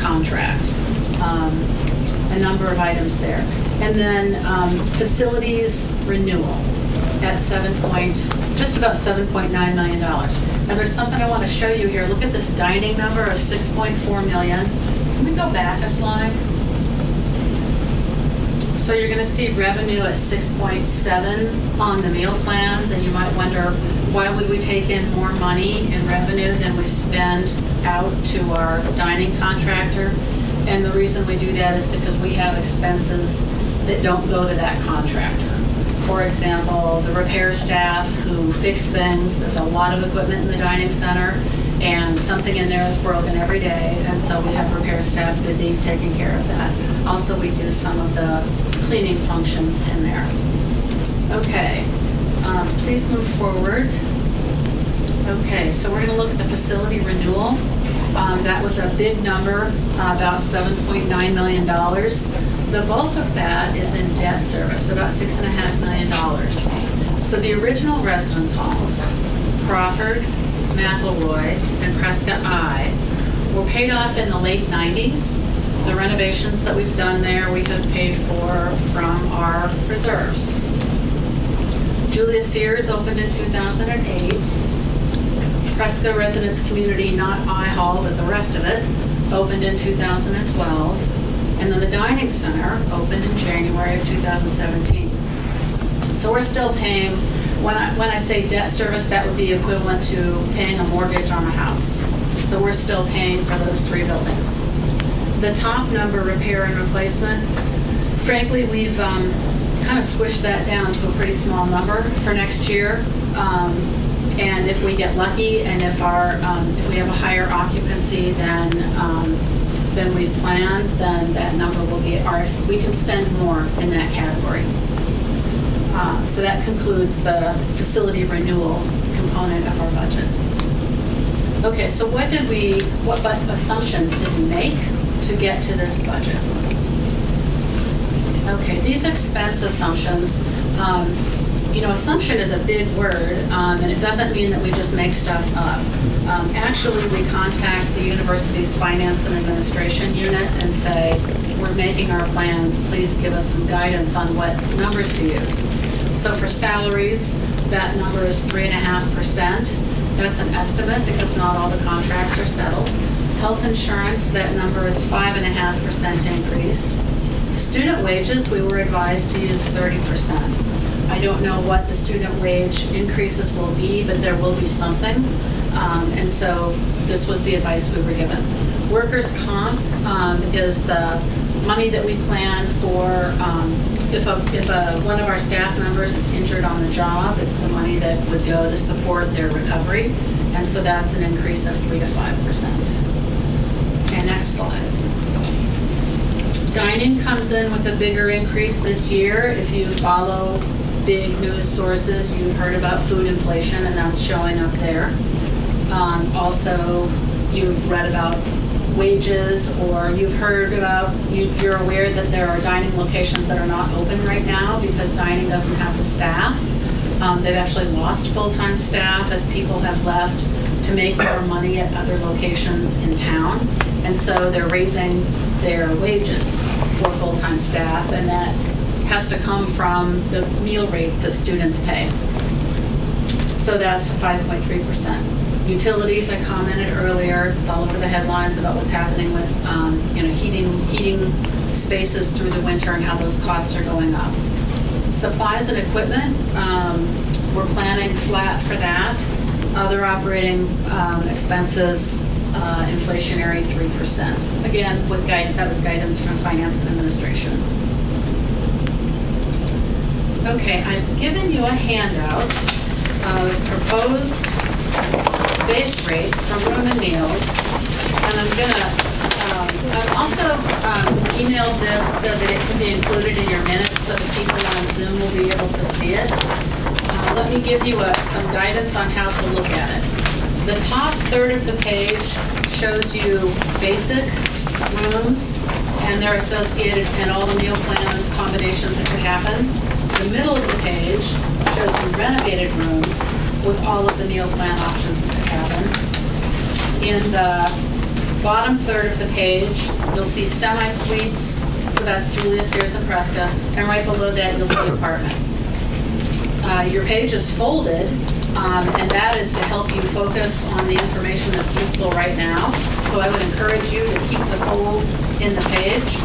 contract, a number of items there. And then facilities renewal at just about $7.9 million. Now there's something I want to show you here. Look at this dining number of $6.4 million. Let me go back a slide. So you're going to see revenue at 6.7 on the meal plans, and you might wonder, Why would we take in more money in revenue than we spend out to our dining contractor? And the reason we do that is because we have expenses that don't go to that contractor. For example, the repair staff who fix things, there's a lot of equipment in the dining center, and something in there is broken every day, and so we have repair staff busy taking care of that. Also, we do some of the cleaning functions in there. Okay, please move forward. Okay, so we're going to look at the facility renewal. That was a big number, about $7.9 million. The bulk of that is in debt service, about $6.5 million. So the original residence halls, Crawford, McElroy, and Prescott I, were paid off in the late 90s. The renovations that we've done there, we have paid for from our reserves. Julius Sears opened in 2008. Prescott Residence Community, not I Hall, but the rest of it, opened in 2012. And then the Dining Center opened in January of 2017. So we're still paying, when I say debt service, that would be equivalent to paying a mortgage on a house. So we're still paying for those 3 buildings. The top number, repair and replacement, frankly, we've kind of squished that down to a pretty small number for next year. And if we get lucky, and if we have a higher occupancy than we've planned, then that number will be ours. We can spend more in that category. So that concludes the facility renewal component of our budget. Okay, so what assumptions did we make to get to this budget? Okay, these expense assumptions, assumption is a big word, and it doesn't mean that we just make stuff up. Actually, we contact the university's finance and administration unit and say, we're making our plans, please give us some guidance on what numbers to use. So for salaries, that number is 3.5%. That's an estimate because not all the contracts are settled. Health insurance, that number is 5.5% increase. Student wages, we were advised to use 30%. I don't know what the student wage increases will be, but there will be something. And so this was the advice we were given. Workers' comp is the money that we plan for if one of our staff members is injured on the job. It's the money that would go to support their recovery. And so that's an increase of 3 to 5%. Okay, next slide. Dining comes in with a bigger increase this year. If you follow big news sources, you've heard about food inflation, and that's showing up there. Also, you've read about wages, or you've heard about, you're aware that there are dining locations that are not open right now because dining doesn't have the staff. They've actually lost full-time staff as people have left to make more money at other locations in town. And so they're raising their wages for full-time staff, and that has to come from the meal rates that students pay. So that's 5.3%. Utilities, I commented earlier, it's all over the headlines about what's happening with heating spaces through the winter and how those costs are going up. Supplies and equipment, we're planning flat for that. Other operating expenses, inflationary 3%. Again, that was guidance from finance and administration. Okay, I've given you a handout of proposed base rate for room and meals, and I've also emailed this so that it can be included in your minutes so that people on Zoom will be able to see it. Let me give you some guidance on how to look at it. The top third of the page shows you basic rooms and their associated and all the meal plan combinations that could happen. The middle of the page shows you renovated rooms with all of the meal plan options that could happen. In the bottom third of the page, you'll see semi-suites, so that's Julius, Sears, and Prescott, and right below that you'll see apartments. Your page is folded, and that is to help you focus on the information that's useful right now. So I would encourage you to keep the fold in the page.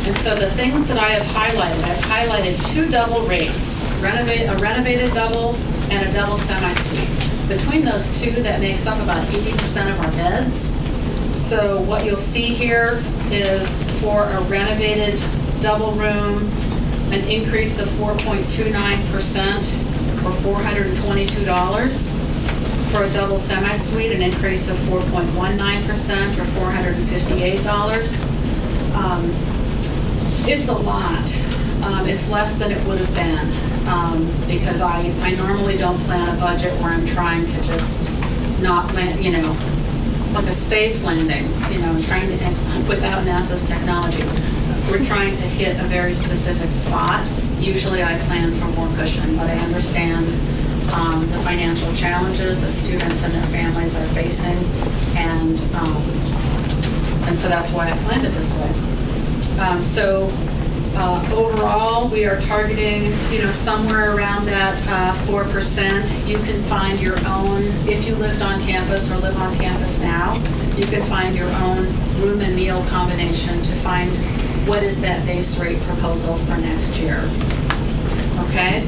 And so the things that I have highlighted, I've highlighted 2 double rates, a renovated double and a double semi-suite. Between those 2, that makes up about 80% of our beds. So what you'll see here is for a renovated double room, an increase of 4.29% or $422. For a double semi-suite, an increase of 4.19% or $458. It's a lot. It's less than it would have been because I normally don't plan a budget where I'm trying to just not land, it's like a space landing, trying to, without NASA's technology. We're trying to hit a very specific spot. Usually I plan for more cushion, but I understand the financial challenges that students and their families are facing, and so that's why I planned it this way. Overall, we are targeting, somewhere around that 4%. You can find your own, if you lived on campus or live on campus now, you can find your own room and meal combination to find what is that base rate proposal for next year. Okay?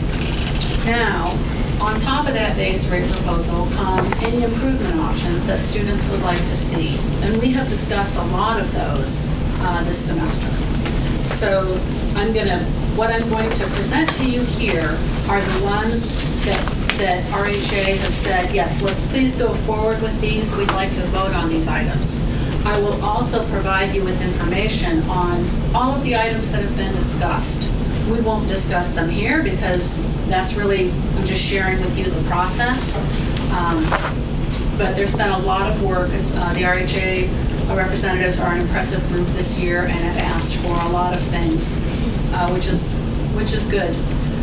Now, on top of that base rate proposal come any improvement options that students would like to see. And we have discussed a lot of those this semester. So what I'm going to present to you here are the ones that RHA has said, yes, let's please go forward with these. We'd like to vote on these items. I will also provide you with information on all of the items that have been discussed. We won't discuss them here because that's really, I'm just sharing with you the process. But there's been a lot of work. The RHA representatives are an impressive group this year and have asked for a lot of things, which is good.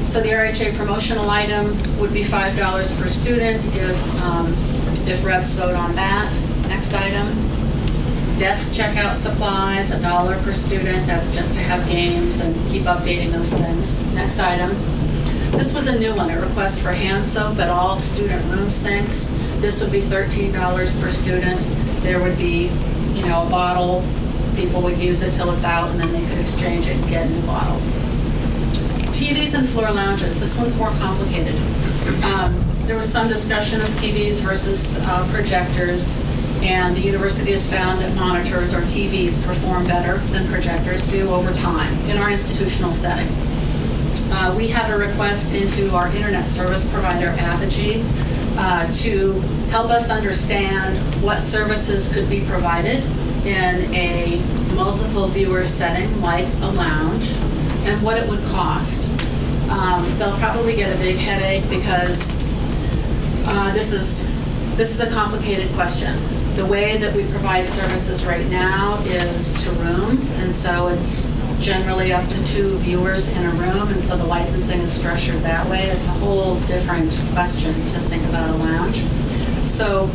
So the RHA promotional item would be $5 per student if reps vote on that. Next item. Desk checkout supplies, $1 per student. That's just to have games and keep updating those things. Next item. This was a new one, a request for hand soap at all student room sinks. This would be $13 per student. There would be, a bottle. People would use it till it's out, and then they could exchange it and get a new bottle. TVs and floor lounges. This one's more complicated. There was some discussion of TVs versus projectors. And the university has found that monitors or TVs perform better than projectors do over time in our institutional setting. We have a request into our internet service provider, Apogee, to help us understand what services could be provided in a multiple viewer setting like a lounge and what it would cost. They'll probably get a big headache because this is a complicated question. The way that we provide services right now is to rooms, and so it's generally up to 2 viewers in a room, and so the licensing is structured that way. It's a whole different question to think about a lounge. So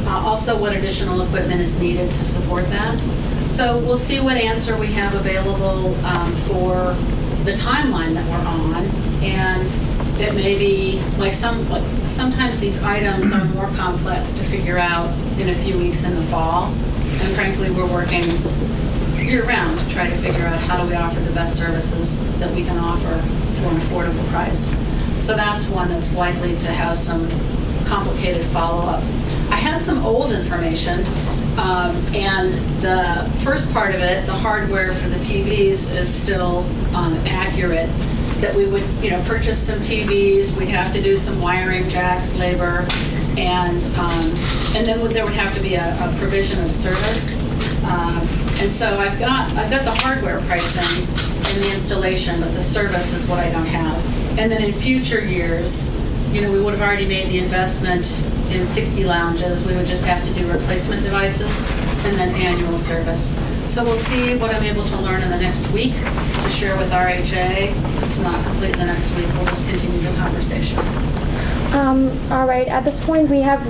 also what additional equipment is needed to support that. So we'll see what answer we have available for the timeline that we're on, and it may be sometimes these items are more complex to figure out in a few weeks in the fall. And frankly, we're working year-round to try to figure out how do we offer the best services that we can offer for an affordable price. So that's one that's likely to have some complicated follow-up. I had some old information, and the first part of it, the hardware for the TVs, is still accurate. That we would, purchase some TVs, we'd have to do some wiring, jacks, labor, and then there would have to be a provision of service. And so I've got the hardware pricing and the installation, but the service is what I don't have. And then in future years, we would have already made the investment in 60 lounges. We would just have to do replacement devices and then annual service. So we'll see what I'm able to learn in the next week to share with RHA. If it's not complete the next week, we'll just continue the conversation. All right, at this point we have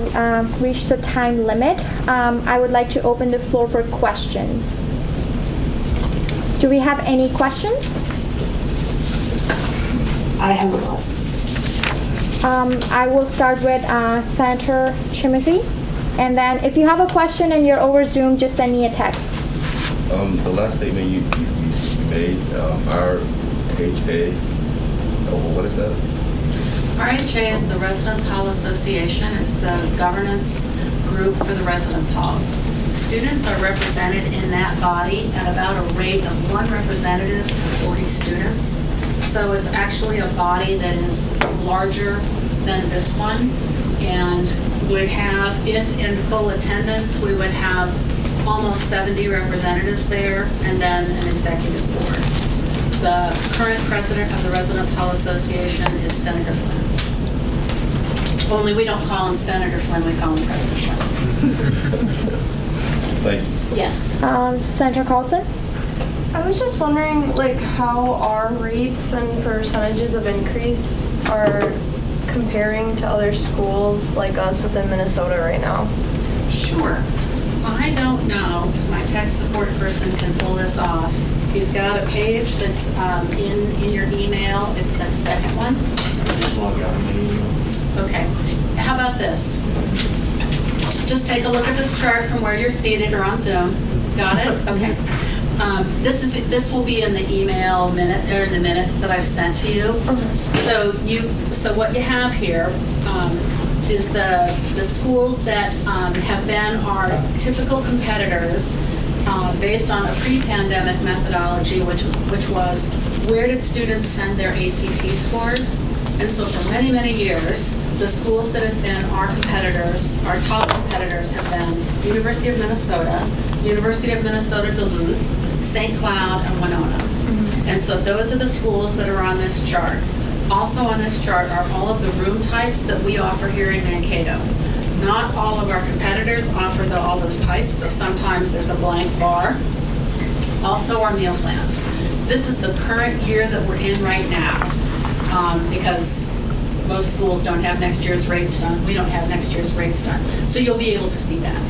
reached the time limit. I would like to open the floor for questions. Do we have any questions? I have a lot. I will start with Senator Chimisi, and then if you have a question and you're over Zoom, just send me a text. The last statement you RHA. Oh, what is that? RHA is the Residence Hall Association. It's the governance group for the residence halls. Students are represented in that body at about a rate of 1 representative to 40 students. So it's actually a body that is larger than this one, and would have, if in full attendance, we would have almost 70 representatives there, and then an executive board. The current president of the Residence Hall Association is Senator Flynn. Only we don't call him Senator Flynn, we call him President Flynn. Thank you. Yes. Senator Carlson? I was just wondering, like, how our rates and percentages of increase are comparing to other schools like us within Minnesota right now. Sure. I don't know if my tech support person can pull this off. He's got a page that's in your email. It's the second one. Okay. How about this? Just take a look at this chart from where you're seated or on Zoom. Got it? Okay. This will be in the email the minutes that I've sent to you. So what you have here is the schools that have been our typical competitors based on a pre-pandemic methodology, which was where did students send their ACT scores? And so for many, many years, the schools that have been our competitors, our top competitors, have been University of Minnesota Duluth, St. Cloud, and Winona. And so those are the schools that are on this chart. Also on this chart are all of the room types that we offer here in Mankato. Not all of our competitors offer all those types, so sometimes there's a blank bar. Also our meal plans. This is the current year that we're in right now, because most schools don't have next year's rates done. We don't have next year's rates done. So you'll be able to see that.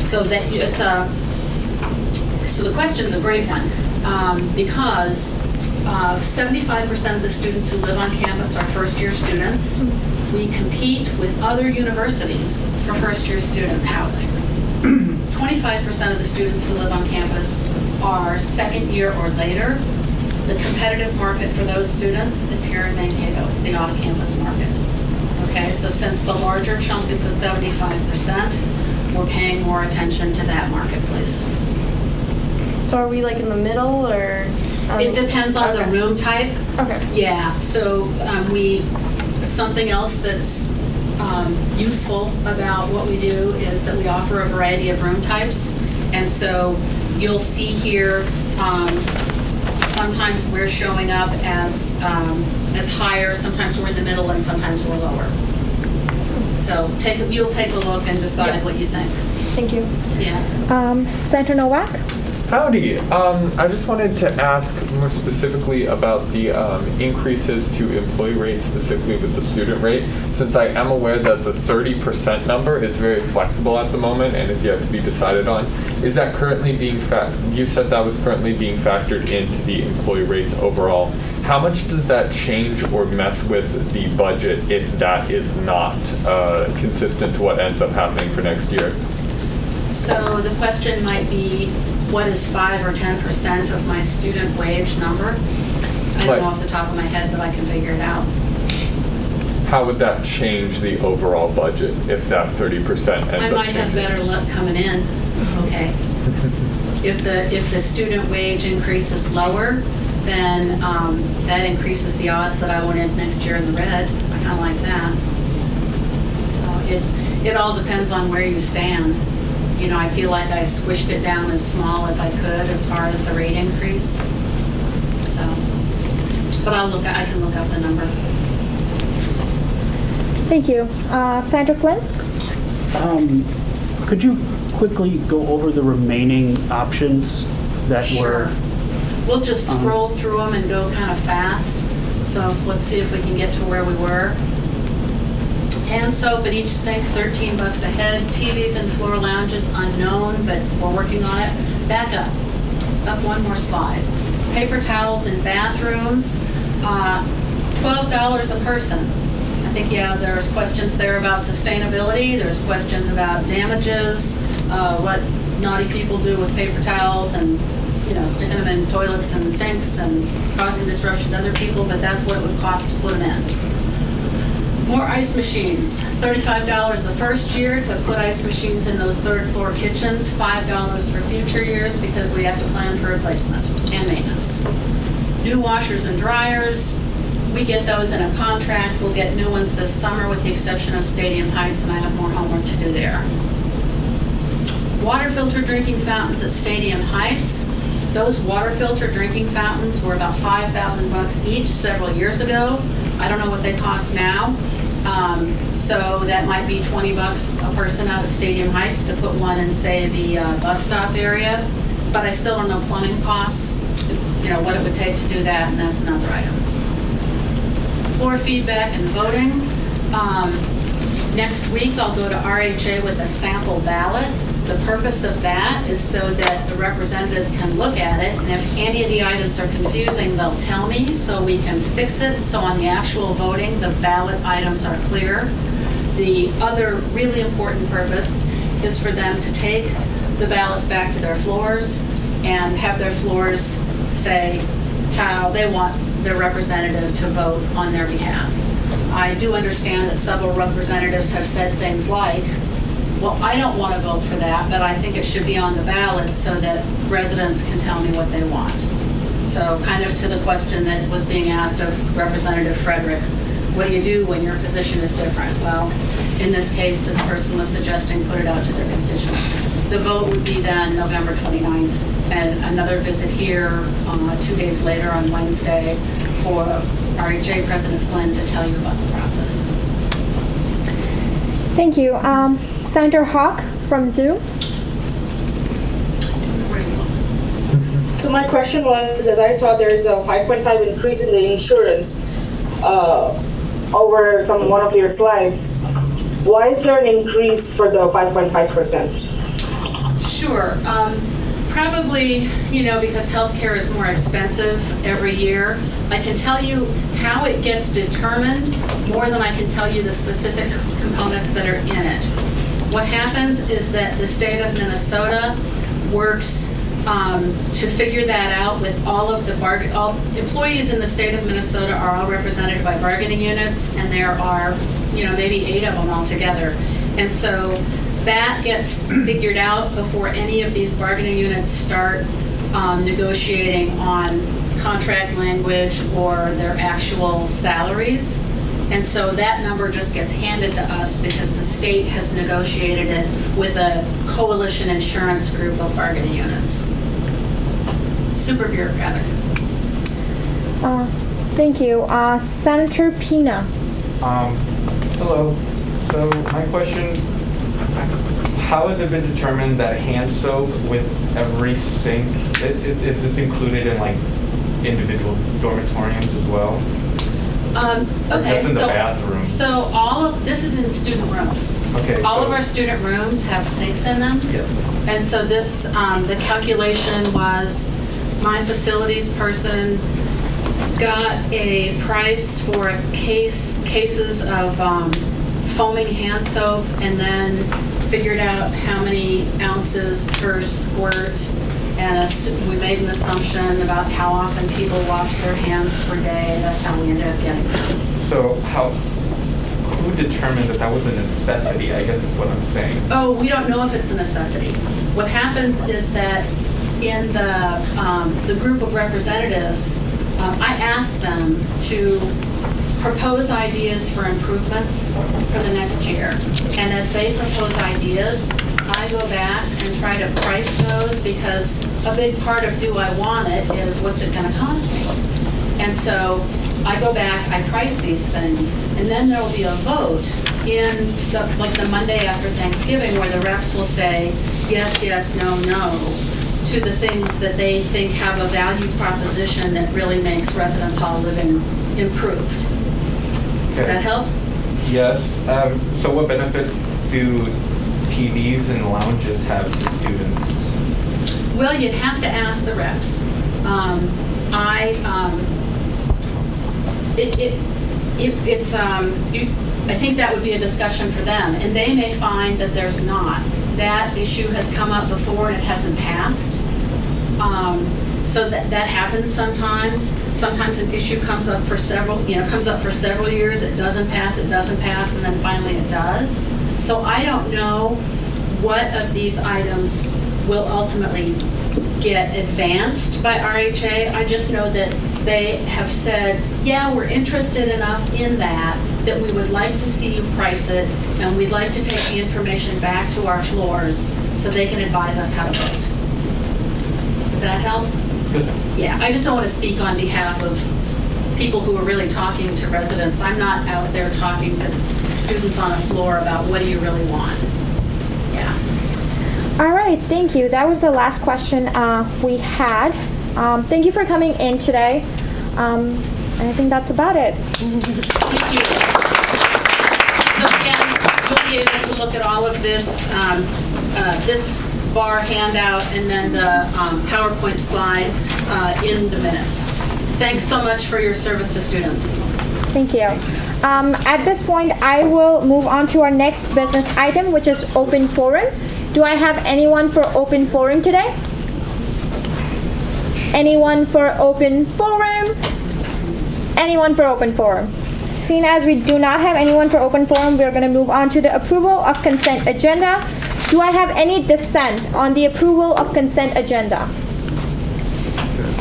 So that it's so the question's a great one, because 75% of the students who live on campus are first-year students. We compete with other universities for first-year student housing. 25% of the students who live on campus are second year or later. The competitive market for those students is here in Mankato. It's the off-campus market. Okay, so since the larger chunk is the 75%, we're paying more attention to that marketplace. So are we like in the middle, or? It depends on the room type. Okay. Yeah, so something else that's useful about what we do is that we offer a variety of room types. And so you'll see here, sometimes we're showing up as higher, sometimes we're in the middle, and sometimes we're lower. So you'll take a look and decide what you think. Thank you. Yeah. Senator Novak? Howdy. I just wanted to ask more specifically about the increases to employee rates, specifically with the student rate, since I am aware that the 30% number is very flexible at the moment and is yet to be decided on. Is that currently being you said that was currently being factored into the employee rates overall. How much does that change or mess with the budget if that is not consistent to what ends up happening for next year? So the question might be, what is 5 or 10% of my student wage number? I don't know off the top of my head, but I can figure it out. How would that change the overall budget if that 30% ends up changing? I might have better luck coming in. Okay. If the student wage increase is lower, then that increases the odds that I won't end next year in the red. I kind of like that. So it all depends on where you stand. You know, I feel like I squished it down as small as I could as far as the rate increase. So, but I can look up the number. Thank you. Senator Flynn? Could you quickly go over the remaining options that were? We'll just scroll through them and go kind of fast. So let's see if we can get to where we were. Hand soap at each sink, $13 a head. TVs and floor lounges, unknown, but we're working on it. Back up. Up one more slide. Paper towels in bathrooms, $12 a person. I think, there's questions there about sustainability. There's questions about damages, what naughty people do with paper towels and sticking them in toilets and sinks and causing disruption to other people, but that's what it would cost to put them in. More ice machines, $35 the first year to put ice machines in those third floor kitchens, $5 for future years because we have to plan for replacement and maintenance. New washers and dryers, we get those in a contract. We'll get new ones this summer with the exception of Stadium Heights, and I have more homework to do there. Water filter drinking fountains at Stadium Heights. Those water filter drinking fountains were about $5,000 each several years ago. I don't know what they cost now. So that might be $20 a person out at Stadium Heights to put one in, say, the bus stop area. But I still don't know plumbing costs, what it would take to do that, and that's another item. Floor feedback and voting. Next week, I'll go to RHA with a sample ballot. The purpose of that is so that the representatives can look at it, and if any of the items are confusing, they'll tell me so we can fix it. So on the actual voting, the ballot items are clear. The other really important purpose is for them to take the ballots back to their floors and have their floors say how they want their representative to vote on their behalf. I do understand that several representatives have said things like, well, I don't want to vote for that, but I think it should be on the ballot so that residents can tell me what they want. So kind of to the question that was being asked of Representative Frederick, what do you do when your position is different? Well, in this case, this person was suggesting put it out to their constituents. The vote would be then November 29th, and another visit here 2 days later on Wednesday for RHA President Flynn to tell you about the process. Thank you. Senator Hawk from Zoom. So my question was, as I saw there's a 5.5 increase in the insurance over one of your slides. Why is there an increase for the 5.5%? Sure. Probably, because healthcare is more expensive every year. I can tell you how it gets determined more than I can tell you the specific components that are in it. What happens is that the state of Minnesota works to figure that out with all of the employees in the state of Minnesota are all represented by bargaining units, and there are, maybe 8 of them altogether. And so that gets figured out before any of these bargaining units start negotiating on contract language or their actual salaries. And so that number just gets handed to us because the state has negotiated it with a coalition insurance group of bargaining units. Super bureaucratic. Thank you. Senator Pina. Hello. So my question, how has it been determined that hand soap with every sink, is this included in individual dormitoriums as well? Okay, just in the bathroom? So this is in student rooms. Okay. All of our student rooms have sinks in them. Yeah. And so this, the calculation was my facilities person got a price for cases of foaming hand soap and then figured out how many ounces per squirt, and we made an assumption about how often people wash their hands per day. That's how we ended up getting it. So who determined that was a necessity, I guess is what I'm saying? Oh, we don't know if it's a necessity. What happens is that in the group of representatives, I asked them to propose ideas for improvements for the next year. And as they propose ideas, I go back and try to price those, because a big part of do I want it is what's it going to cost me. And so I go back, I price these things, and then there will be a vote in the Monday after Thanksgiving where the reps will say yes, yes, no, no to the things that they think have a value proposition that really makes residence hall living improved. Does that help? Yes. So what benefit do TVs and lounges have to students? Well, you'd have to ask the reps. I think that would be a discussion for them, and they may find that there's not. That issue has come up before and it hasn't passed. So that happens sometimes. Sometimes an issue comes up for several years. It doesn't pass, and then finally it does. So I don't know what of these items will ultimately get advanced by RHA. I just know that they have said, yeah, we're interested enough in that we would like to see you price it, and we'd like to take the information back to our floors so they can advise us how to vote. Does that help? Yeah, I just don't want to speak on behalf of people who are really talking to residents. I'm not out there talking to students on a floor about what do you really want. Yeah. All right, thank you. That was the last question we had. Thank you for coming in today. And I think that's about it. Thank you. So again, you'll be able to look at all of this, this bar handout and then the PowerPoint slide in the minutes. Thanks so much for your service to students. Thank you. At this point, I will move on to our next business item, which is open forum. Do I have anyone for open forum today? Anyone for open forum? Anyone for open forum? Seeing as we do not have anyone for open forum, we're going to move on to the approval of consent agenda. Do I have any dissent on the approval of consent agenda?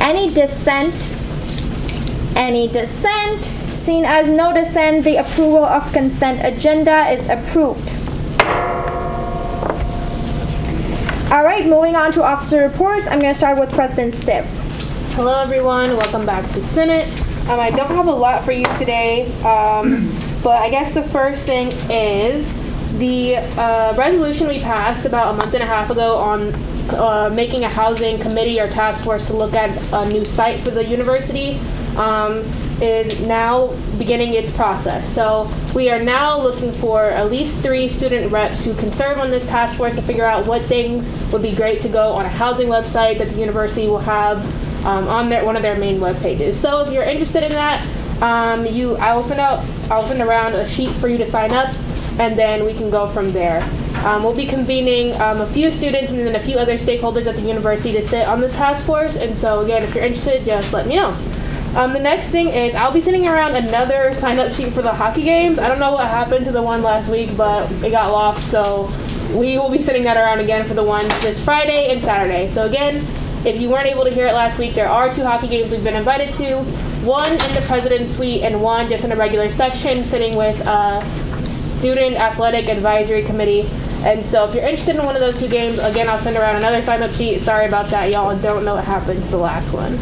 Any dissent? Any dissent? Seen as no dissent, the approval of consent agenda is approved. All right, moving on to officer reports. I'm going to start with President Stiff. Hello everyone, welcome back to Senate. I don't have a lot for you today, but I guess the first thing is the resolution we passed about a month and a half ago on making a housing committee or task force to look at a new site for the university is now beginning its process. So we are now looking for at least 3 student reps who can serve on this task force to figure out what things would be great to go on a housing website that the university will have on one of their main web pages. So if you're interested in that, I'll send around a sheet for you to sign up, and then we can go from there. We'll be convening a few students and then a few other stakeholders at the university to sit on this task force. And so again, if you're interested, just let me know. The next thing is I'll be sending around another sign-up sheet for the hockey games. I don't know what happened to the one last week, but it got lost. So we will be sending that around again for the ones this Friday and Saturday. So again, if you weren't able to hear it last week, there are 2 hockey games we've been invited to. One in the President's Suite and one just in a regular section sitting with Student Athletic Advisory Committee. And so if you're interested in one of those 2 games, again, I'll send around another sign-up sheet. Sorry about that, y'all. I don't know what happened to the last one.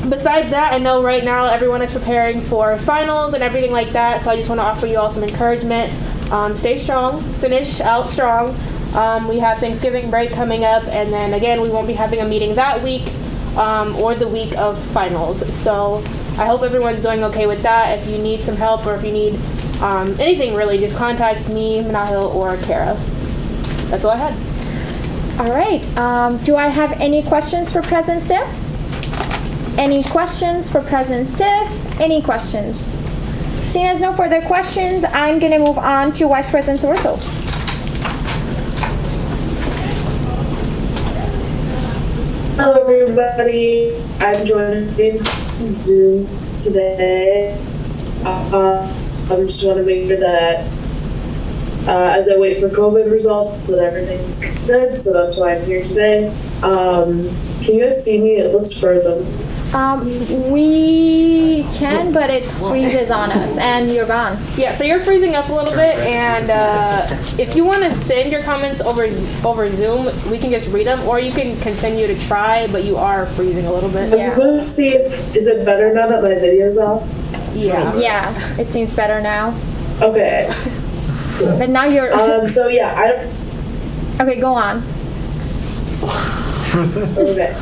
Besides that, I know right now everyone is preparing for finals and everything like that, so I just want to offer you all some encouragement. Stay strong, finish out strong. We have Thanksgiving break coming up, and then again, we won't be having a meeting that week or the week of finals. So I hope everyone's doing okay with that. If you need some help or if you need anything really, just contact me, Manahil, or Kara. That's all I had. All right. Do I have any questions for President Stiff? Any questions for President Stiff? Any questions? Seeing as no further questions, I'm going to move on to Vice President Sorso. Hello everybody, I'm joining Zoom today. I just want to make sure that as I wait for COVID results that everything's good, so that's why I'm here today. Can you guys see me? It looks frozen. We can, but it freezes on us, and you're gone. Yeah, so you're freezing up a little bit, and if you want to send your comments over Zoom, we can just read them, or you can continue to try, but you are freezing a little bit. I'm going to see is it better now that my video's off? Yeah. Yeah, it seems better now. Okay. Cool. But now you're... so yeah, I don't... Okay, go on. Okay.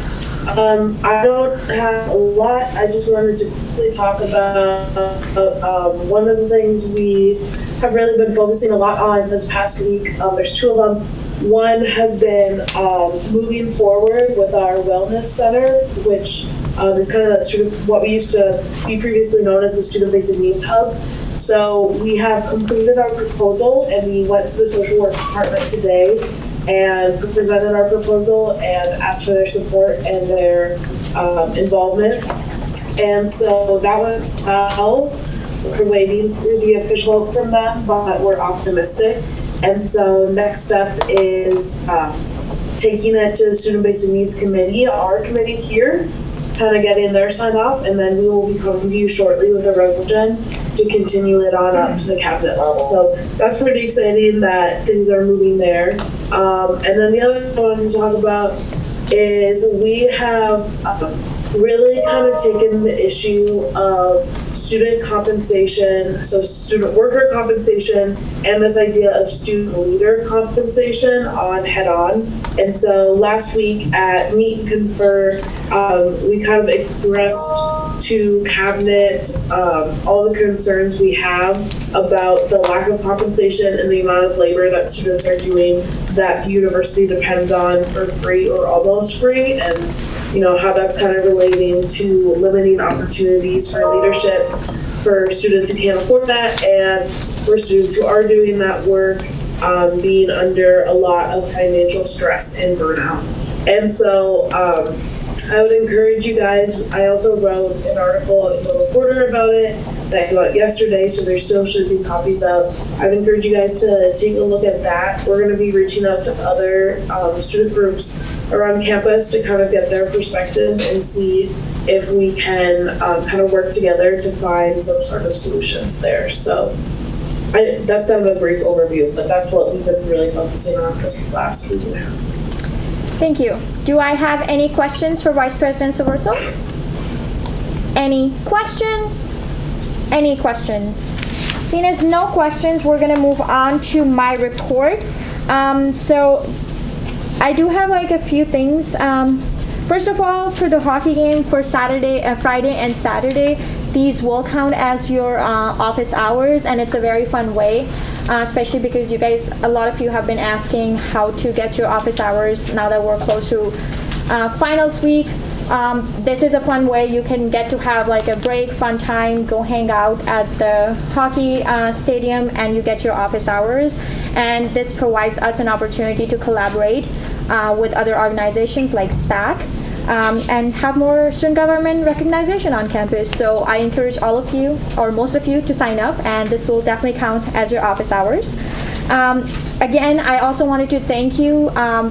I don't have a lot. I just wanted to quickly talk about one of the things we have really been focusing a lot on this past week. There's 2 of them. One has been moving forward with our wellness center, which is kind of sort of what we used to be previously known as the Student-Facing Needs Hub. So we have completed our proposal, and we went to the social work department today and presented our proposal and asked for their support and their involvement. And so that went well. We're waiting for the official vote from them, but we're optimistic. And so next step is taking it to the Student Basic Needs Committee, our committee here, kind of getting their sign off, and then we will be coming to you shortly with a resolution to continue it on up to the cabinet level. So that's pretty exciting that things are moving there. And then the other thing I wanted to talk about is we have really kind of taken the issue of student compensation, so student worker compensation, and this idea of student leader compensation on head on. And so last week at Meet and Confer, we kind of expressed to cabinet all the concerns we have about the lack of compensation and the amount of labor that students are doing that the university depends on for free or almost free, and how that's kind of relating to limiting opportunities for leadership for students who can't afford that, and for students who are doing that work being under a lot of financial stress and burnout. And so I would encourage you guys, I also wrote an article in the Reporter about it that came out yesterday, so there still should be copies out. I'd encourage you guys to take a look at that. We're going to be reaching out to other student groups around campus to kind of get their perspective and see if we can kind of work together to find some sort of solutions there. So that's kind of a brief overview, but that's what we've been really focusing on this last week and a half. Thank you. Do I have any questions for Vice President Silverso? Any questions? Any questions? Seeing as no questions, we're going to move on to my report. So I do have like a few things. First of all, for the hockey game for Friday and Saturday, these will count as your office hours, and it's a very fun way, especially because you guys, a lot of you have been asking how to get your office hours now that we're close to finals week. This is a fun way. You can get to have like a break, fun time, go hang out at the hockey stadium, and you get your office hours. And this provides us an opportunity to collaborate with other organizations like STAC and have more student government recognition on campus. So I encourage all of you, or most of you, to sign up, and this will definitely count as your office hours. Again, I also wanted to thank you.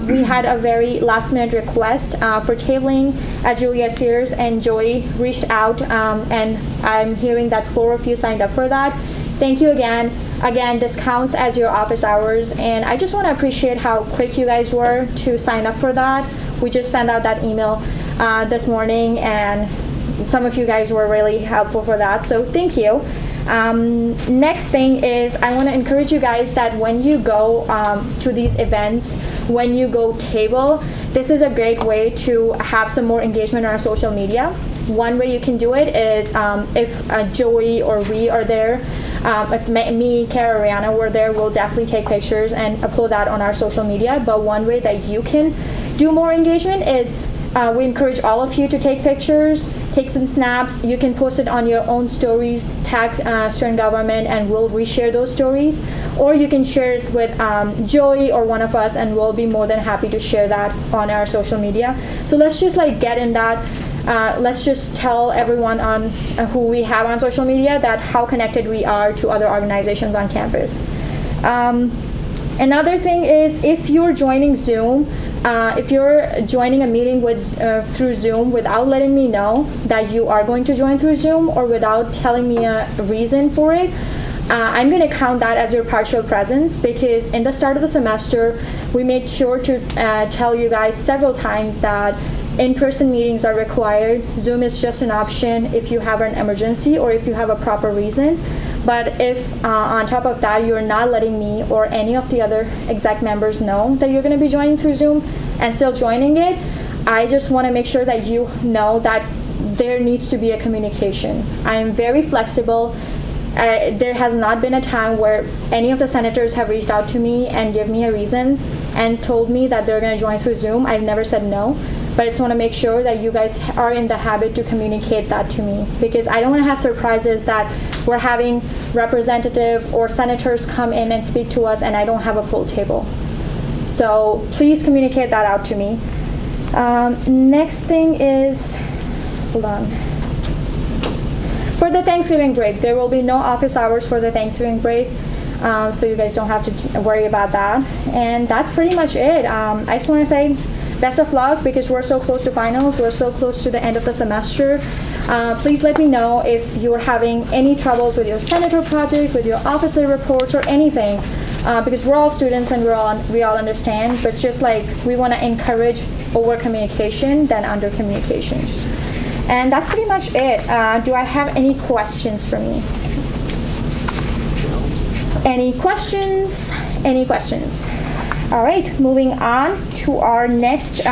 We had a very last-minute request for tabling at Julia Sears, and Joey reached out, and I'm hearing that 4 of you signed up for that. Thank you again. Again, this counts as your office hours, and I just want to appreciate how quick you guys were to sign up for that. We just sent out that email this morning, and some of you guys were really helpful for that, so thank you. Next thing is I want to encourage you guys that when you go to these events, when you go table, this is a great way to have some more engagement on our social media. One way you can do it is if Joey or we are there, if me, Kara, or Rihanna were there, we'll definitely take pictures and upload that on our social media. But one way that you can do more engagement is we encourage all of you to take pictures, take some snaps. You can post it on your own stories, tag student government, and we'll reshare those stories. Or you can share it with Joey or one of us, and we'll be more than happy to share that on our social media. So let's just like get in that. Let's just tell everyone on who we have on social media that how connected we are to other organizations on campus. Another thing is if you're joining Zoom, if you're joining a meeting through Zoom without letting me know that you are going to join through Zoom, or without telling me a reason for it, I'm going to count that as your partial presence, because in the start of the semester, we made sure to tell you guys several times that in-person meetings are required. Zoom is just an option if you have an emergency or if you have a proper reason. But if on top of that you're not letting me or any of the other exec members know that you're going to be joining through Zoom and still joining it, I just want to make sure that you know that there needs to be a communication. I am very flexible. There has not been a time where any of the senators have reached out to me and give me a reason and told me that they're going to join through Zoom. I've never said no. But I just want to make sure that you guys are in the habit to communicate that to me, because I don't want to have surprises that we're having representative or senators come in and speak to us and I don't have a full table. So please communicate that out to me. Next thing is, hold on. For the Thanksgiving break, there will be no office hours for the Thanksgiving break, so you guys don't have to worry about that. And that's pretty much it. I just want to say best of luck because we're so close to finals. We're so close to the end of the semester. Please let me know if you're having any troubles with your senator project, with your officer reports, or anything. Because we're all students and we all understand, but just like we want to encourage over communication than under communication. And that's pretty much it. Do I have any questions for me? Any questions? Any questions? All right, moving on to our next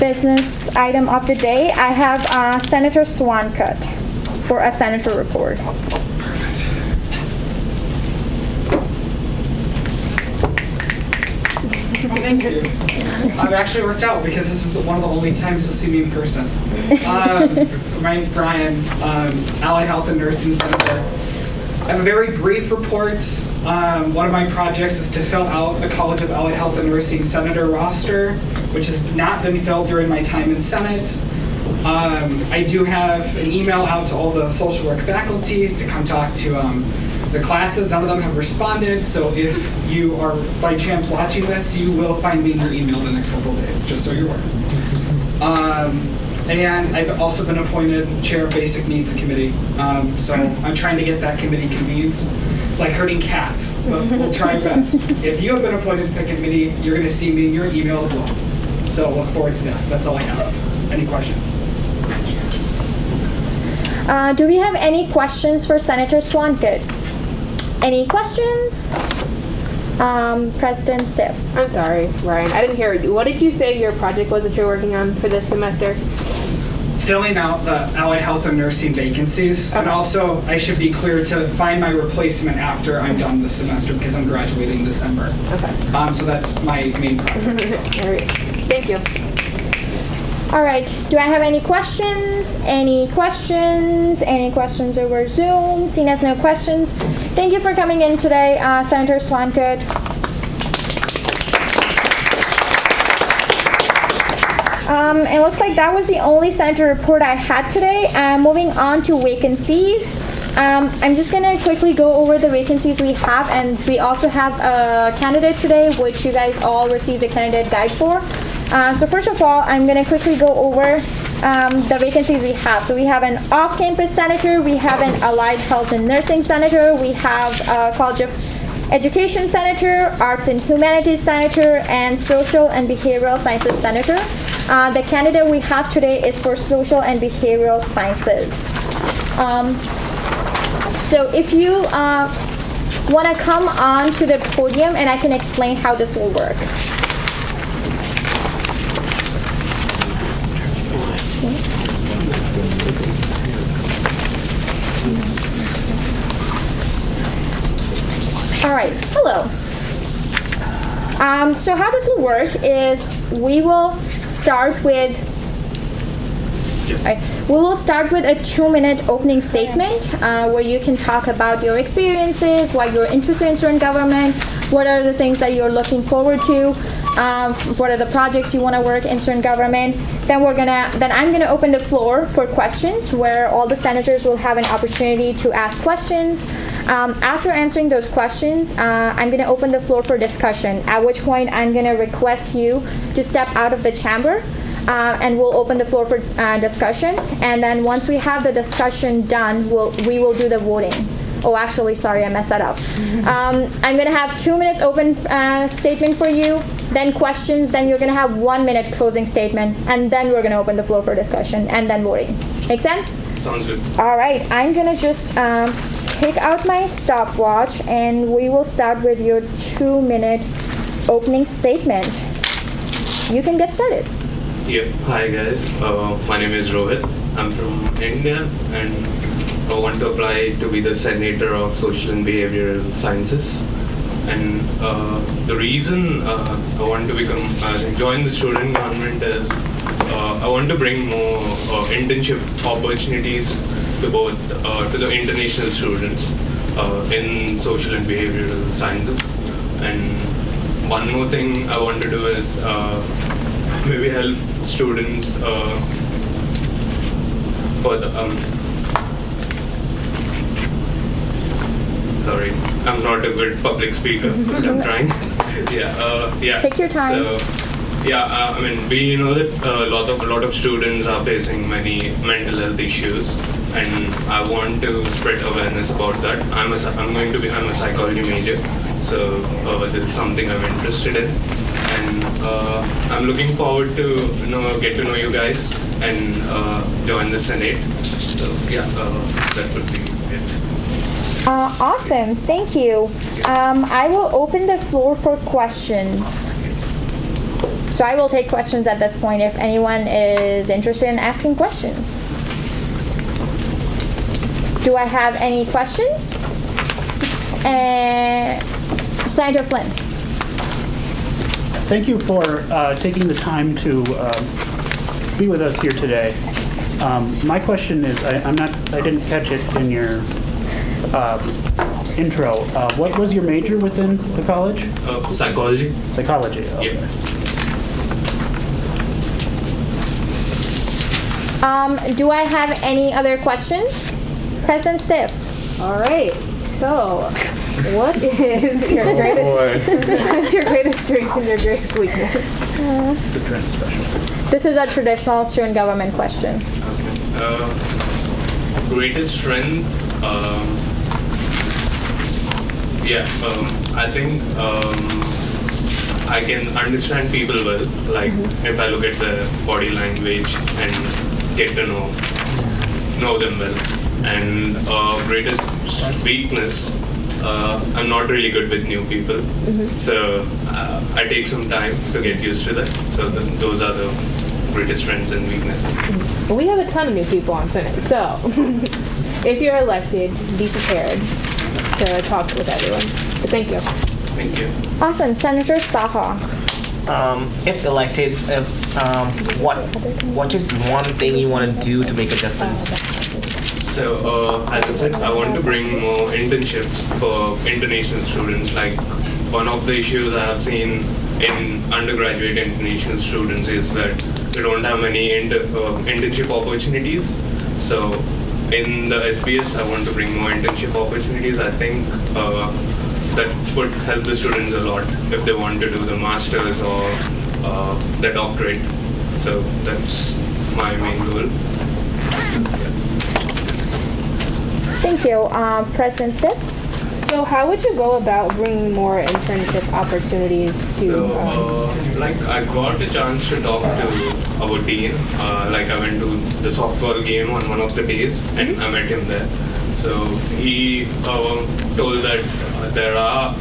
business item of the day. I have Senator Swankut for a senator report. Thank you. I've actually worked out because this is one of the only times you'll see me in person. My name's Brian, Allied Health and Nursing Senator. I have a very brief report. One of my projects is to fill out the College of Allied Health and Nursing Senator roster, which has not been filled during my time in Senate. I do have an email out to all the social work faculty to come talk to the classes. None of them have responded, so if you are by chance watching this, you will find me in your email the next couple of days, just so you're aware. And I've also been appointed chair of Basic Needs Committee, so I'm trying to get that committee convened. It's like herding cats, but we'll try best. If you have been appointed to the committee, you're going to see me in your email as well. So look forward to that. That's all I have. Any questions? Do we have any questions for Senator Swankut? Any questions? President Stiff. I'm sorry, Ryan. I didn't hear you. What did you say your project was that you're working on for this semester? Filling out the allied health and nursing vacancies. And also, I should be clear to find my replacement after I'm done this semester because I'm graduating in December. Okay. So that's my main project. All right. Thank you. All right. Do I have any questions? Any questions? Any questions over Zoom? Seeing as no questions, thank you for coming in today, Senator Swankut. It looks like that was the only senator report I had today. Moving on to vacancies. I'm just going to quickly go over the vacancies we have, and we also have a candidate today, which you guys all received a candidate guide for. So first of all, I'm going to quickly go over the vacancies we have. So we have an off-campus senator, we have an allied health and nursing senator, we have a College of Education senator, arts and humanities senator, and social and behavioral sciences senator. The candidate we have today is for social and behavioral sciences. So if you want to come on to the podium, and I can explain how this will work. All right, hello. So how this will work is we will start with a 2-minute opening statement where you can talk about your experiences, why you're interested in student government, what are the things that you're looking forward to, what are the projects you want to work in student government. Then I'm gonna open the floor for questions where all the senators will have an opportunity to ask questions. After answering those questions, I'm gonna open the floor for discussion, at which point I'm gonna request you to step out of the chamber and we'll open the floor for discussion. And then once we have the discussion done, we will do the voting. Oh, actually, sorry, I messed that up. I'm gonna have 2 minutes open statement for you, then questions, then you're gonna have 1 minute closing statement, and then we're gonna open the floor for discussion, and then voting. Make sense? Sounds good. All right, I'm gonna just take out my stopwatch, and we will start with your 2-minute opening statement. You can get started. Yep. Hi guys. My name is Rohit. I'm from India, and I want to apply to be the Senator of Social and Behavioral Sciences. And the reason I want to join the student government is I want to bring more internship opportunities to both to the international students in social and behavioral sciences. And one more thing I want to do is maybe help students for the sorry, I'm not a good public speaker, but I'm trying. Yeah. Take your time. So, I mean, we know that a lot of students are facing many mental health issues, and I want to spread awareness about that. I'm a psychology major, so this is something I'm interested in, and I'm looking forward to get to know you guys and join the Senate. So that would be it. Awesome, thank you. I will open the floor for questions. So I will take questions at this point if anyone is interested in asking questions. Do I have any questions? Senator Flynn. Thank you for taking the time to be with us here today. My question is, I didn't catch it in your intro. What was your major within the college? Psychology. Psychology. Okay. Yeah. Do I have any other questions? President Stiff. All right. So, what is your greatest strength and your greatest weakness? The trend special. This is a traditional student government question. Okay. Greatest strength. I think I can understand people well. Like if I look at the body language and get to know them well. And greatest weakness, I'm not really good with new people. So I take some time to get used to that. So those are the greatest strengths and weaknesses. Well, we have a ton of new people on Senate, so if you're elected, be prepared to talk with everyone. But thank you. Thank you. Awesome. Senator Saha. If elected, what is one thing you want to do to make a difference? So, as I said, I want to bring more internships for international students. Like, one of the issues I have seen in undergraduate international students is that they don't have many internship opportunities. So, in the SBS, I want to bring more internship opportunities. I think that would help the students a lot if they want to do the master's or the doctorate. So, that's my main goal. Thank you. President Stipp? So how would you go about bringing more internship opportunities to... I got a chance to talk to our dean. I went to the softball game on one of the days and I met him there. So he told that there are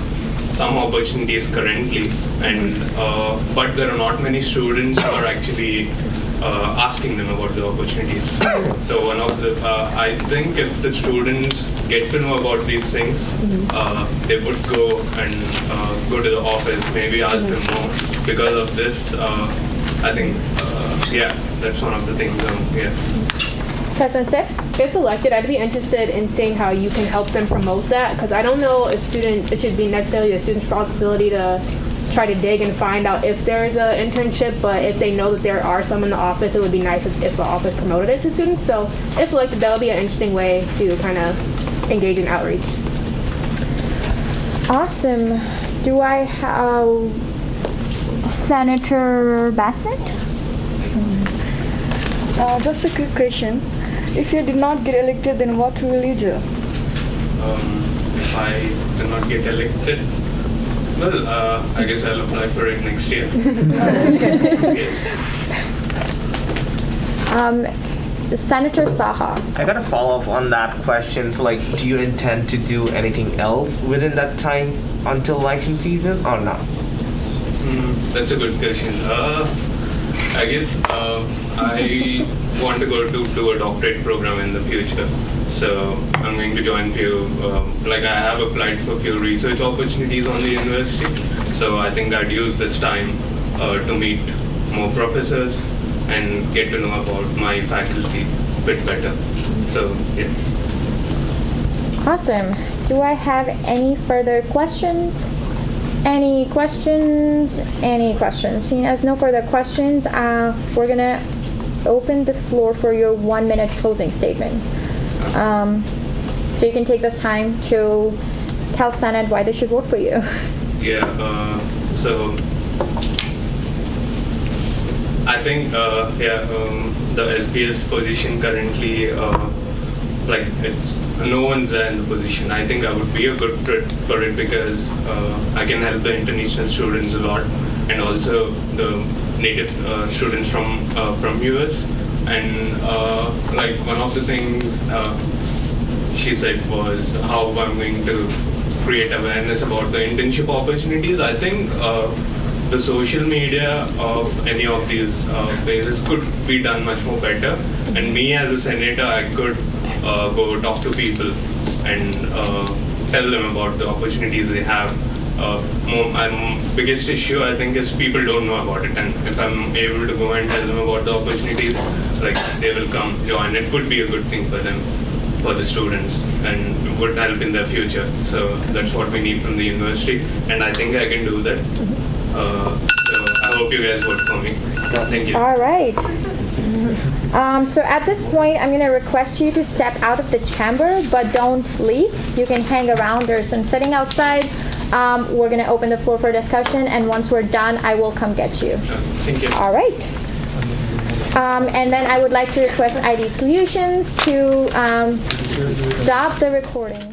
some opportunities currently, and but there are not many students who are actually asking them about the opportunities. So one of the, I think if the students get to know about these things, they would go and go to the office, maybe ask them more. Because of this, I think, that's one of the things. President Stipp? If elected, I'd be interested in seeing how you can help them promote that, because I don't know if it should be necessarily a student's responsibility to try to dig and find out if there's an internship, but if they know that there are some in the office, it would be nice if the office promoted it to students. So if elected, that would be an interesting way to kind of engage in outreach. Awesome. Do I have Senator Bassett? Just a quick question. If you did not get elected, then what will you do? If I did not get elected, well, I guess I'll apply for it next year. Senator Saha. I got a follow-up on that question. So, do you intend to do anything else within that time until election season, or not? That's a good question. I guess I want to go to a doctorate program in the future. So I'm going to join few, I have applied for a few research opportunities on the university. So I think I'd use this time to meet more professors and get to know about my faculty a bit better. So, yeah. Awesome. Do I have any further questions? Any questions? Any questions? Seeing as no further questions, we're gonna open the floor for your 1-minute closing statement. So you can take this time to tell Senate why they should vote for you. Yeah, so I think, the SPS position currently, like it's no one's there in the position. I think I would be a good fit for it because I can help the international students a lot, and also the native students from US. And like one of the things she said was how I'm going to create awareness about the internship opportunities. I think the social media of any of these places could be done much more better. And me as a senator, I could go talk to people and tell them about the opportunities they have. Biggest issue I think is people don't know about it, and if I'm able to go and tell them about the opportunities, like they will come join. It would be a good thing for them, for the students, and would help in their future. So that's what we need from the university, and I think I can do that. So I hope you guys vote for me. Thank you. All right. So at this point, I'm going to request you to step out of the chamber, but don't leave. You can hang around. There's some sitting outside. We're going to open the floor for discussion, and once we're done, I will come get you. Thank you. All right. And then I would like to request ID Solutions to stop the recording.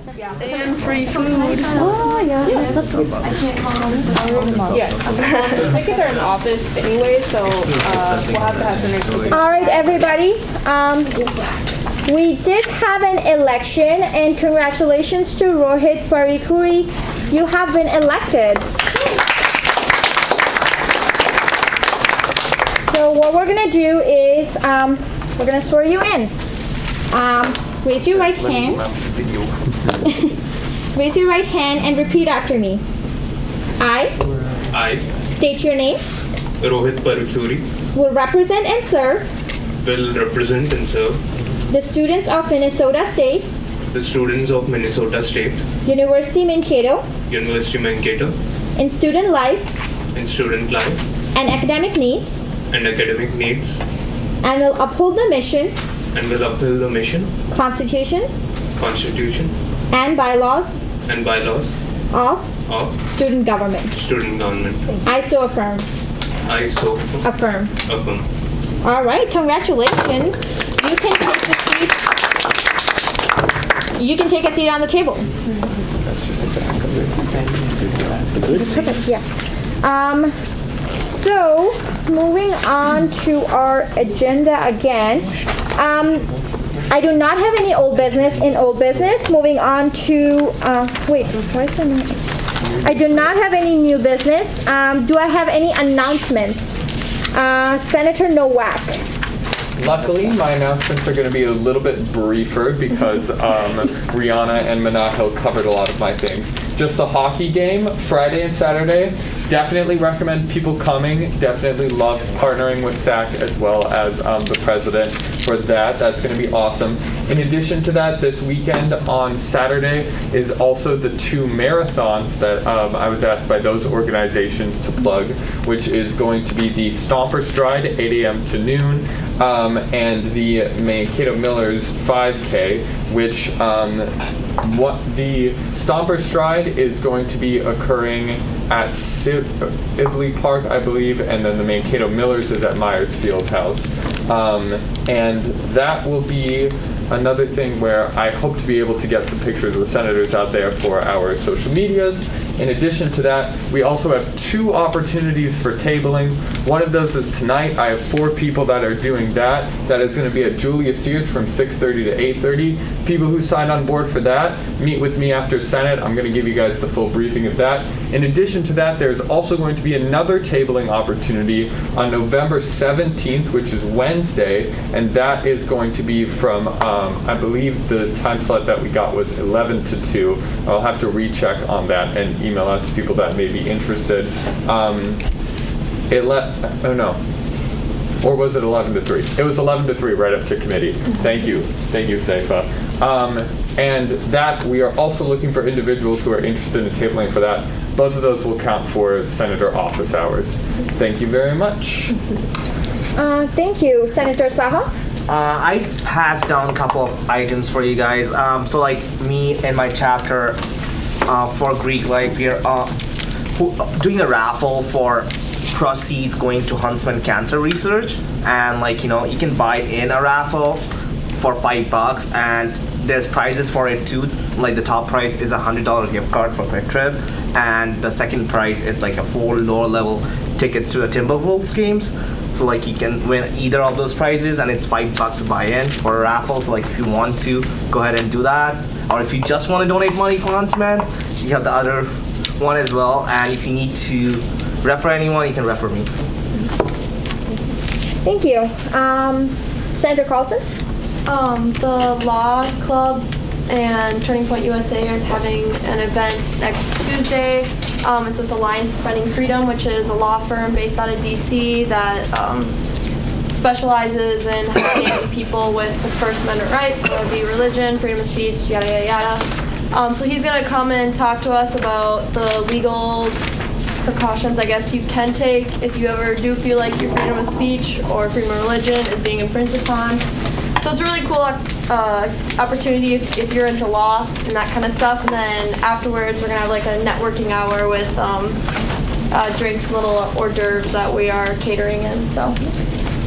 And free food. Oh, yeah. Yes. Tickets are in the office anyway, so we'll have to have dinner. All right, everybody. We did have an election, and congratulations to Rohit Parikuri. You have been elected. So what we're gonna do is we're gonna swear you in. Raise your right hand. Raise your right hand and repeat after me. I, State your name. Rohit Paruchuri, Will represent and serve will represent and serve the students of Minnesota State the students of Minnesota State University Mankato University Mankato in student life in student life and academic needs, and academic needs, and will uphold the mission, and will uphold the mission, Constitution, and bylaws of student government. student government. I so affirm. I so Affirm. affirm. All right, congratulations. You can take a seat. You can take a seat on the table. Yeah. So moving on to our agenda again. I do not have any old business in old business. Moving on to wait, why is the name? I do not have any new business. Do I have any announcements? Senator Nowak. Luckily, my announcements are going to be a little bit briefer because Rihanna and Mankato covered a lot of my things. Just the hockey game, Friday and Saturday. Definitely recommend people coming. Definitely love partnering with SAC as well as the president for that. That's going to be awesome. In addition to that, this weekend on Saturday is also the 2 marathons that I was asked by those organizations to plug, which is going to be the Stomper Stride, 8 a.m. to noon, and the Mankato Millers 5K, which what the Stomper Stride is going to be occurring at Sibley Park, I believe, and then the Mankato Millers is at Myers Fieldhouse. And that will be another thing where I hope to be able to get some pictures of the senators out there for our social medias. In addition to that, we also have 2 opportunities for tabling. One of those is tonight. I have 4 people that are doing that. That is going to be at Julius Sears from 6:30 to 8:30. People who sign on board for that, meet with me after Senate. I'm going to give you guys the full briefing of that. In addition to that, there's also going to be another tabling opportunity on November 17th, which is Wednesday, and that is going to be from, I believe the time slot that we got was 11 to 2. I'll have to recheck on that and email out to people that may be interested. Oh no. Or was it 11 to 3? It was 11 to 3 right up to committee. Thank you, Seifa. And that, we are also looking for individuals who are interested in tabling for that. Both of those will count for senator office hours. Thank you very much. Thank you, Senator Saha. I passed down a couple of items for you guys. So like me and my chapter for Greek life, we are doing a raffle for proceeds going to Huntsman Cancer Research, and like you can buy in a raffle for $5, and there's prizes for it too. Like the top prize is a $100 gift card for Quick Trip, and the second prize is like a 4 lower level tickets to the Timberwolves games. So like you can win either of those prizes, and it's $5 to buy in for a raffle. So like if you want to, go ahead and do that. Or if you just want to donate money for Huntsman, you have the other one as well. And if you need to refer anyone, you can refer me. Thank you. Senator Carlson? The Law Club and Turning Point USA is having an event next Tuesday. It's with Alliance Defending Freedom, which is a law firm based out of DC that specializes in helping people with the First Amendment rights, so it would be religion, freedom of speech, yada, yada, yada. So he's going to come and talk to us about the legal precautions I guess you can take if you ever do feel like your freedom of speech or freedom of religion is being infringed upon. So it's a really cool opportunity if you're into law and that kind of stuff. And then afterwards, we're going to have like a networking hour with drinks, little hors d'oeuvres that we are catering in. So,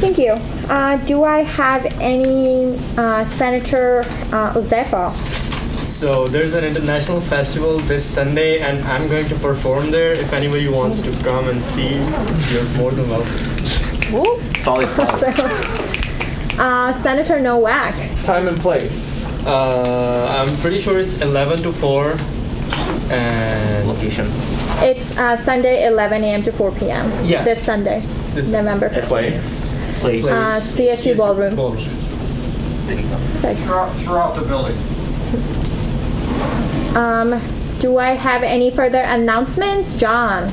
thank you. Do I have any Senator Ozefa? So there's an international festival this Sunday, and I'm going to perform there. If anybody wants to come and see, you're more than welcome. Woo. Solid Senator Nowak. Time and place. I'm pretty sure it's 11 to 4. And location. It's Sunday, 11 a.m. to 4 p.m. Yeah. This Sunday, November 15th. Place. CSU Ballroom. Throughout the building. Do I have any further announcements? John.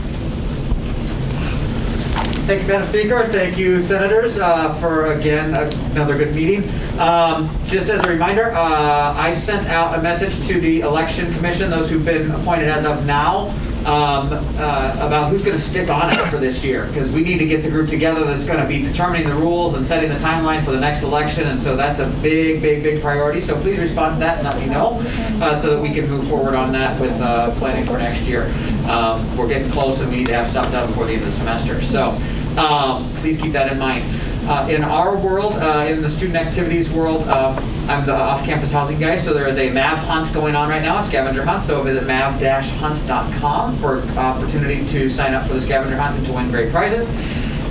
Thank you, Madam Speaker. Thank you, Senators, for, again, another good meeting. Just as a reminder, I sent out a message to the Election Commission, those who've been appointed as of now, about who's going to stick on it for this year, because we need to get the group together that's going to be determining the rules and setting the timeline for the next election, and so that's a big priority. So please respond to that and let me know so that we can move forward on that with planning for next year. We're getting close and we need to have stuff done before the end of the semester. So please keep that in mind. In our world, in the student activities world, I'm the off-campus housing guy, so there is a MAV hunt going on right now, a scavenger hunt, so visit mav-hunt.com for opportunity to sign up for the scavenger hunt and to win great prizes.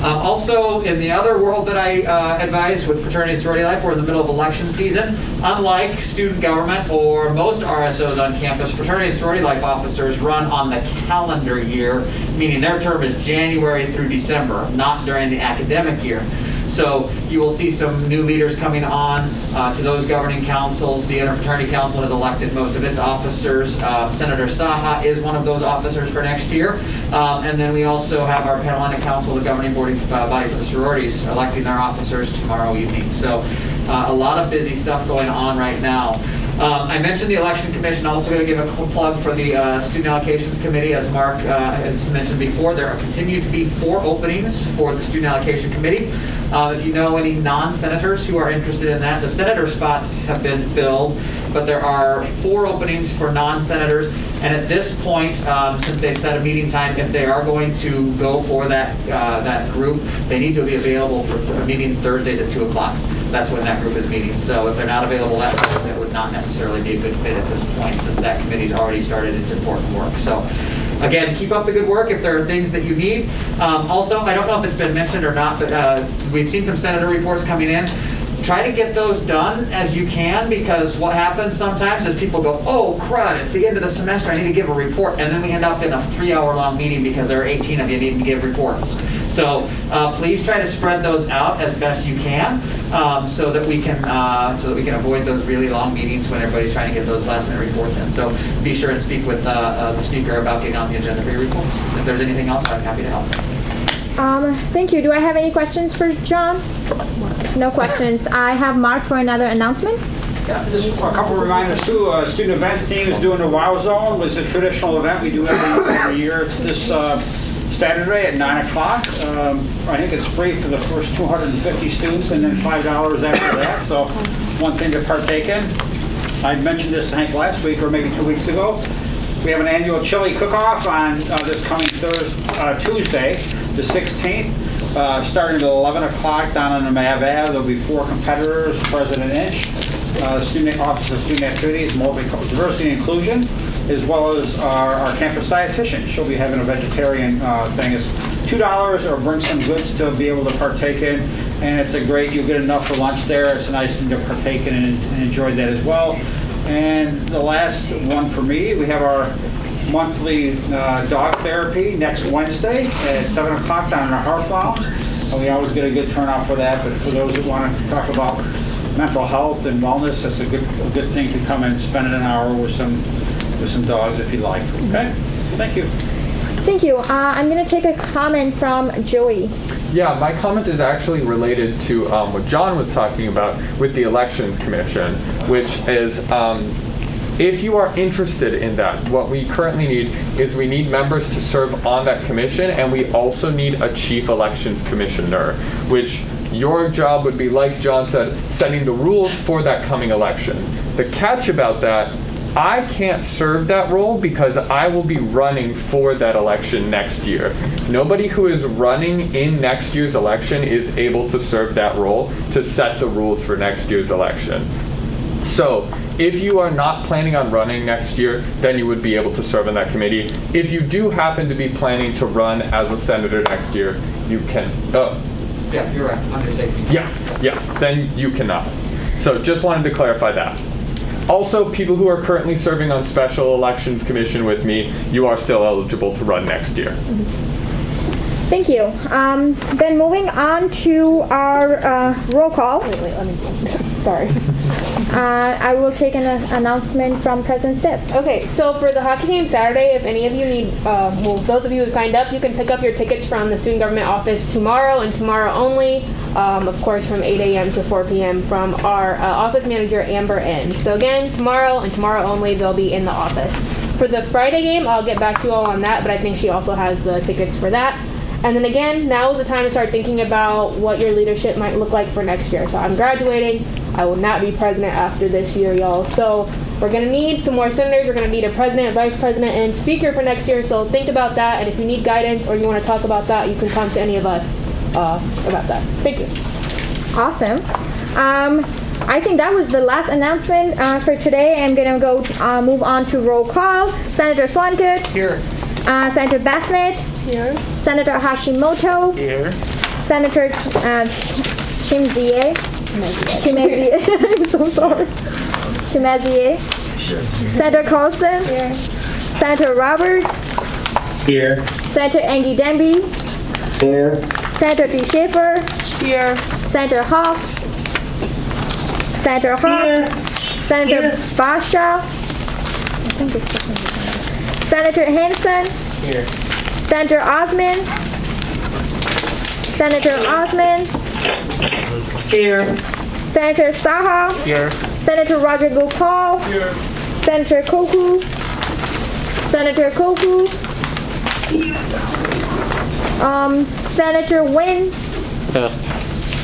Also, in the other world that I advise with fraternity and sorority life, we're in the middle of election season. Unlike student government or most RSOs on campus, fraternity and sorority life officers run on the calendar year, meaning their term is January through December, not during the academic year. So you will see some new leaders coming on to those governing councils. The Interfraternity Council has elected most of its officers. Senator Saha is one of those officers for next year. And then we also have our Panhellenic Council, the governing body for the sororities, electing their officers tomorrow evening. So a lot of busy stuff going on right now. I mentioned the Election Commission. Also going to give a plug for the Student Allocations Committee. As Mark has mentioned before, there continue to be 4 openings for the Student Allocation Committee. If you know any non-senators who are interested in that, the senator spots have been filled, but there are 4 openings for non-senators. And at this point, since they've set a meeting time, if they are going to go for that group, they need to be available for meetings Thursdays at 2 o'clock. That's when that group is meeting. So if they're not available that time, it would not necessarily be a good fit at this point, since that committee's already started its important work. So again, keep up the good work if there are things that you need. Also, I don't know if it's been mentioned or not, but we've seen some senator reports coming in. Try to get those done as you can, because what happens sometimes is people go, oh crud, it's the end of the semester, I need to give a report, and then we end up in a 3-hour-long meeting because there are 18 of you needing to give reports. So please try to spread those out as best you can, so that we can avoid those really long meetings when everybody's trying to get those last-minute reports in. So be sure and speak with the speaker about getting on the agenda for your reports. If there's anything else, I'm happy to help. Thank you. Do I have any questions for John? No questions. I have Mark for another announcement. Yeah, just a couple of reminders too. Student events team is doing the WOW Zone, which is a traditional event we do every year. It's this Saturday at 9 o'clock. I think it's free for the first 250 students and then $5 after that. So one thing to partake in. I mentioned this, I think, last week or maybe 2 weeks ago. We have an annual chili cook-off on this coming Tuesday, the 16th, starting at 11 o'clock down on the Mav Ave. There'll be 4 competitors, President Inch, Student Office of Student Activities, Diversity and Inclusion, as well as our campus dietitian. She'll be having a vegetarian thing. It's $2 or bring some goods to be able to partake in, and it's you'll get enough for lunch there. It's a nice thing to partake in and enjoy that as well. And the last one for me, we have our monthly dog therapy next Wednesday at 7 o'clock down in our Hearth Lounge. And we always get a good turnout for that, but for those that want to talk about mental health and wellness, that's a good thing to come and spend an hour with some dogs if you like. Okay? Thank you. Thank you. I'm going to take a comment from Joey. Yeah, my comment is actually related to what John was talking about with the Elections Commission, which is if you are interested in that, what we currently need is we need members to serve on that commission, and we also need a chief elections commissioner, which your job would be, like John said, setting the rules for that coming election. The catch about that, I can't serve that role because I will be running for that election next year. Nobody who is running in next year's election is able to serve that role to set the rules for next year's election. So if you are not planning on running next year, then you would be able to serve on that committee. If you do happen to be planning to run as a senator next year, you can. Yeah, you're right. Undertaking. Yeah, then you cannot. So just wanted to clarify that. Also, people who are currently serving on Special Elections Commission with me, you are still eligible to run next year. Thank you. Then moving on to our roll call. Sorry. I will take an announcement from President Stipp. Okay, so for the hockey game Saturday, if any of you need, well, those of you who signed up, you can pick up your tickets from the student government office tomorrow and tomorrow only, of course from 8 a.m. to 4 p.m. from our office manager, Amber N. So again, tomorrow and tomorrow only, they'll be in the office. For the Friday game, I'll get back to you all on that, but I think she also has the tickets for that. And then again, now is the time to start thinking about what your leadership might look like for next year. So I'm graduating. I will not be president after this year, y'all. So we're going to need some more senators. We're going to need a president, vice president, and speaker for next year. So think about that. And if you need guidance or you want to talk about that, you can come to any of us about that. Thank you. Awesome. I think that was the last announcement for today. I'm going to go move on to roll call. Senator Swankett. Here. Senator Bassnett. Here. Senator Hashimoto. Here. Senator Chimzie. I'm so sorry. Chimezie. Senator Carlson. Here. Senator Roberts. Here. Senator Angie Denby. Here. Senator D. Schaefer. Here. Senator Hoff. Senator Hawk. Senator Basha. Senator Hanson. Here. Senator Osman. Senator Osman. Here. Senator Saha. Here. Senator Roger Gopal. Here. Senator Koku. Senator Koku. Senator Wynn.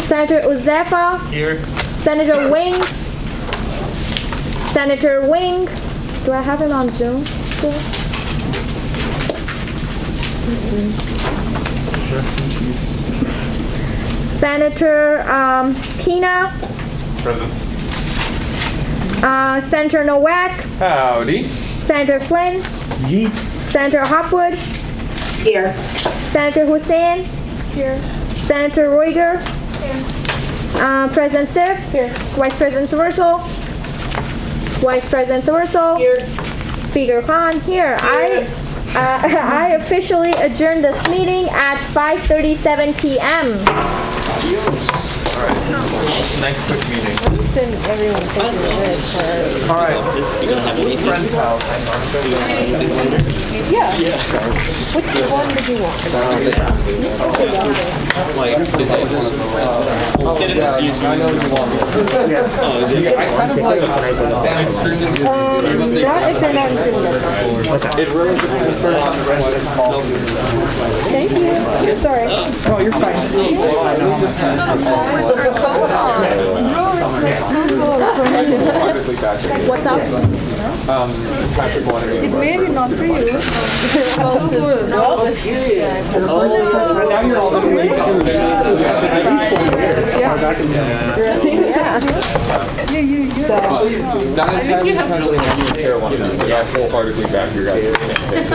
Senator Uzefa. Here. Senator Wing. Senator Wing. Do I have him on Zoom still? Senator Pina. Present. Senator Nowak. Howdy. Senator Flynn. Yeet. Senator Hopwood. Here. Senator Hussain. Here. Senator Roiger. Here. President Stiff. Here. Vice President Saversal. Vice President Saversal. Here. Speaker Khan. Here. I officially adjourn this meeting at 5:37 p.m. All right. Nice quick meeting. Send everyone a picture of this. All right. Friend's house. Yeah. Which one did you want? Like, is it just sit in the seats? I know you want this. I kind of like an extremely Not if they're not included. It really depends on the resident's call. Thank you. Sorry. Oh, you're fine. What's up? It's maybe not for you. Now you're all the way Yeah. Not entirely dependently on you care one another, but I wholeheartedly back your guys'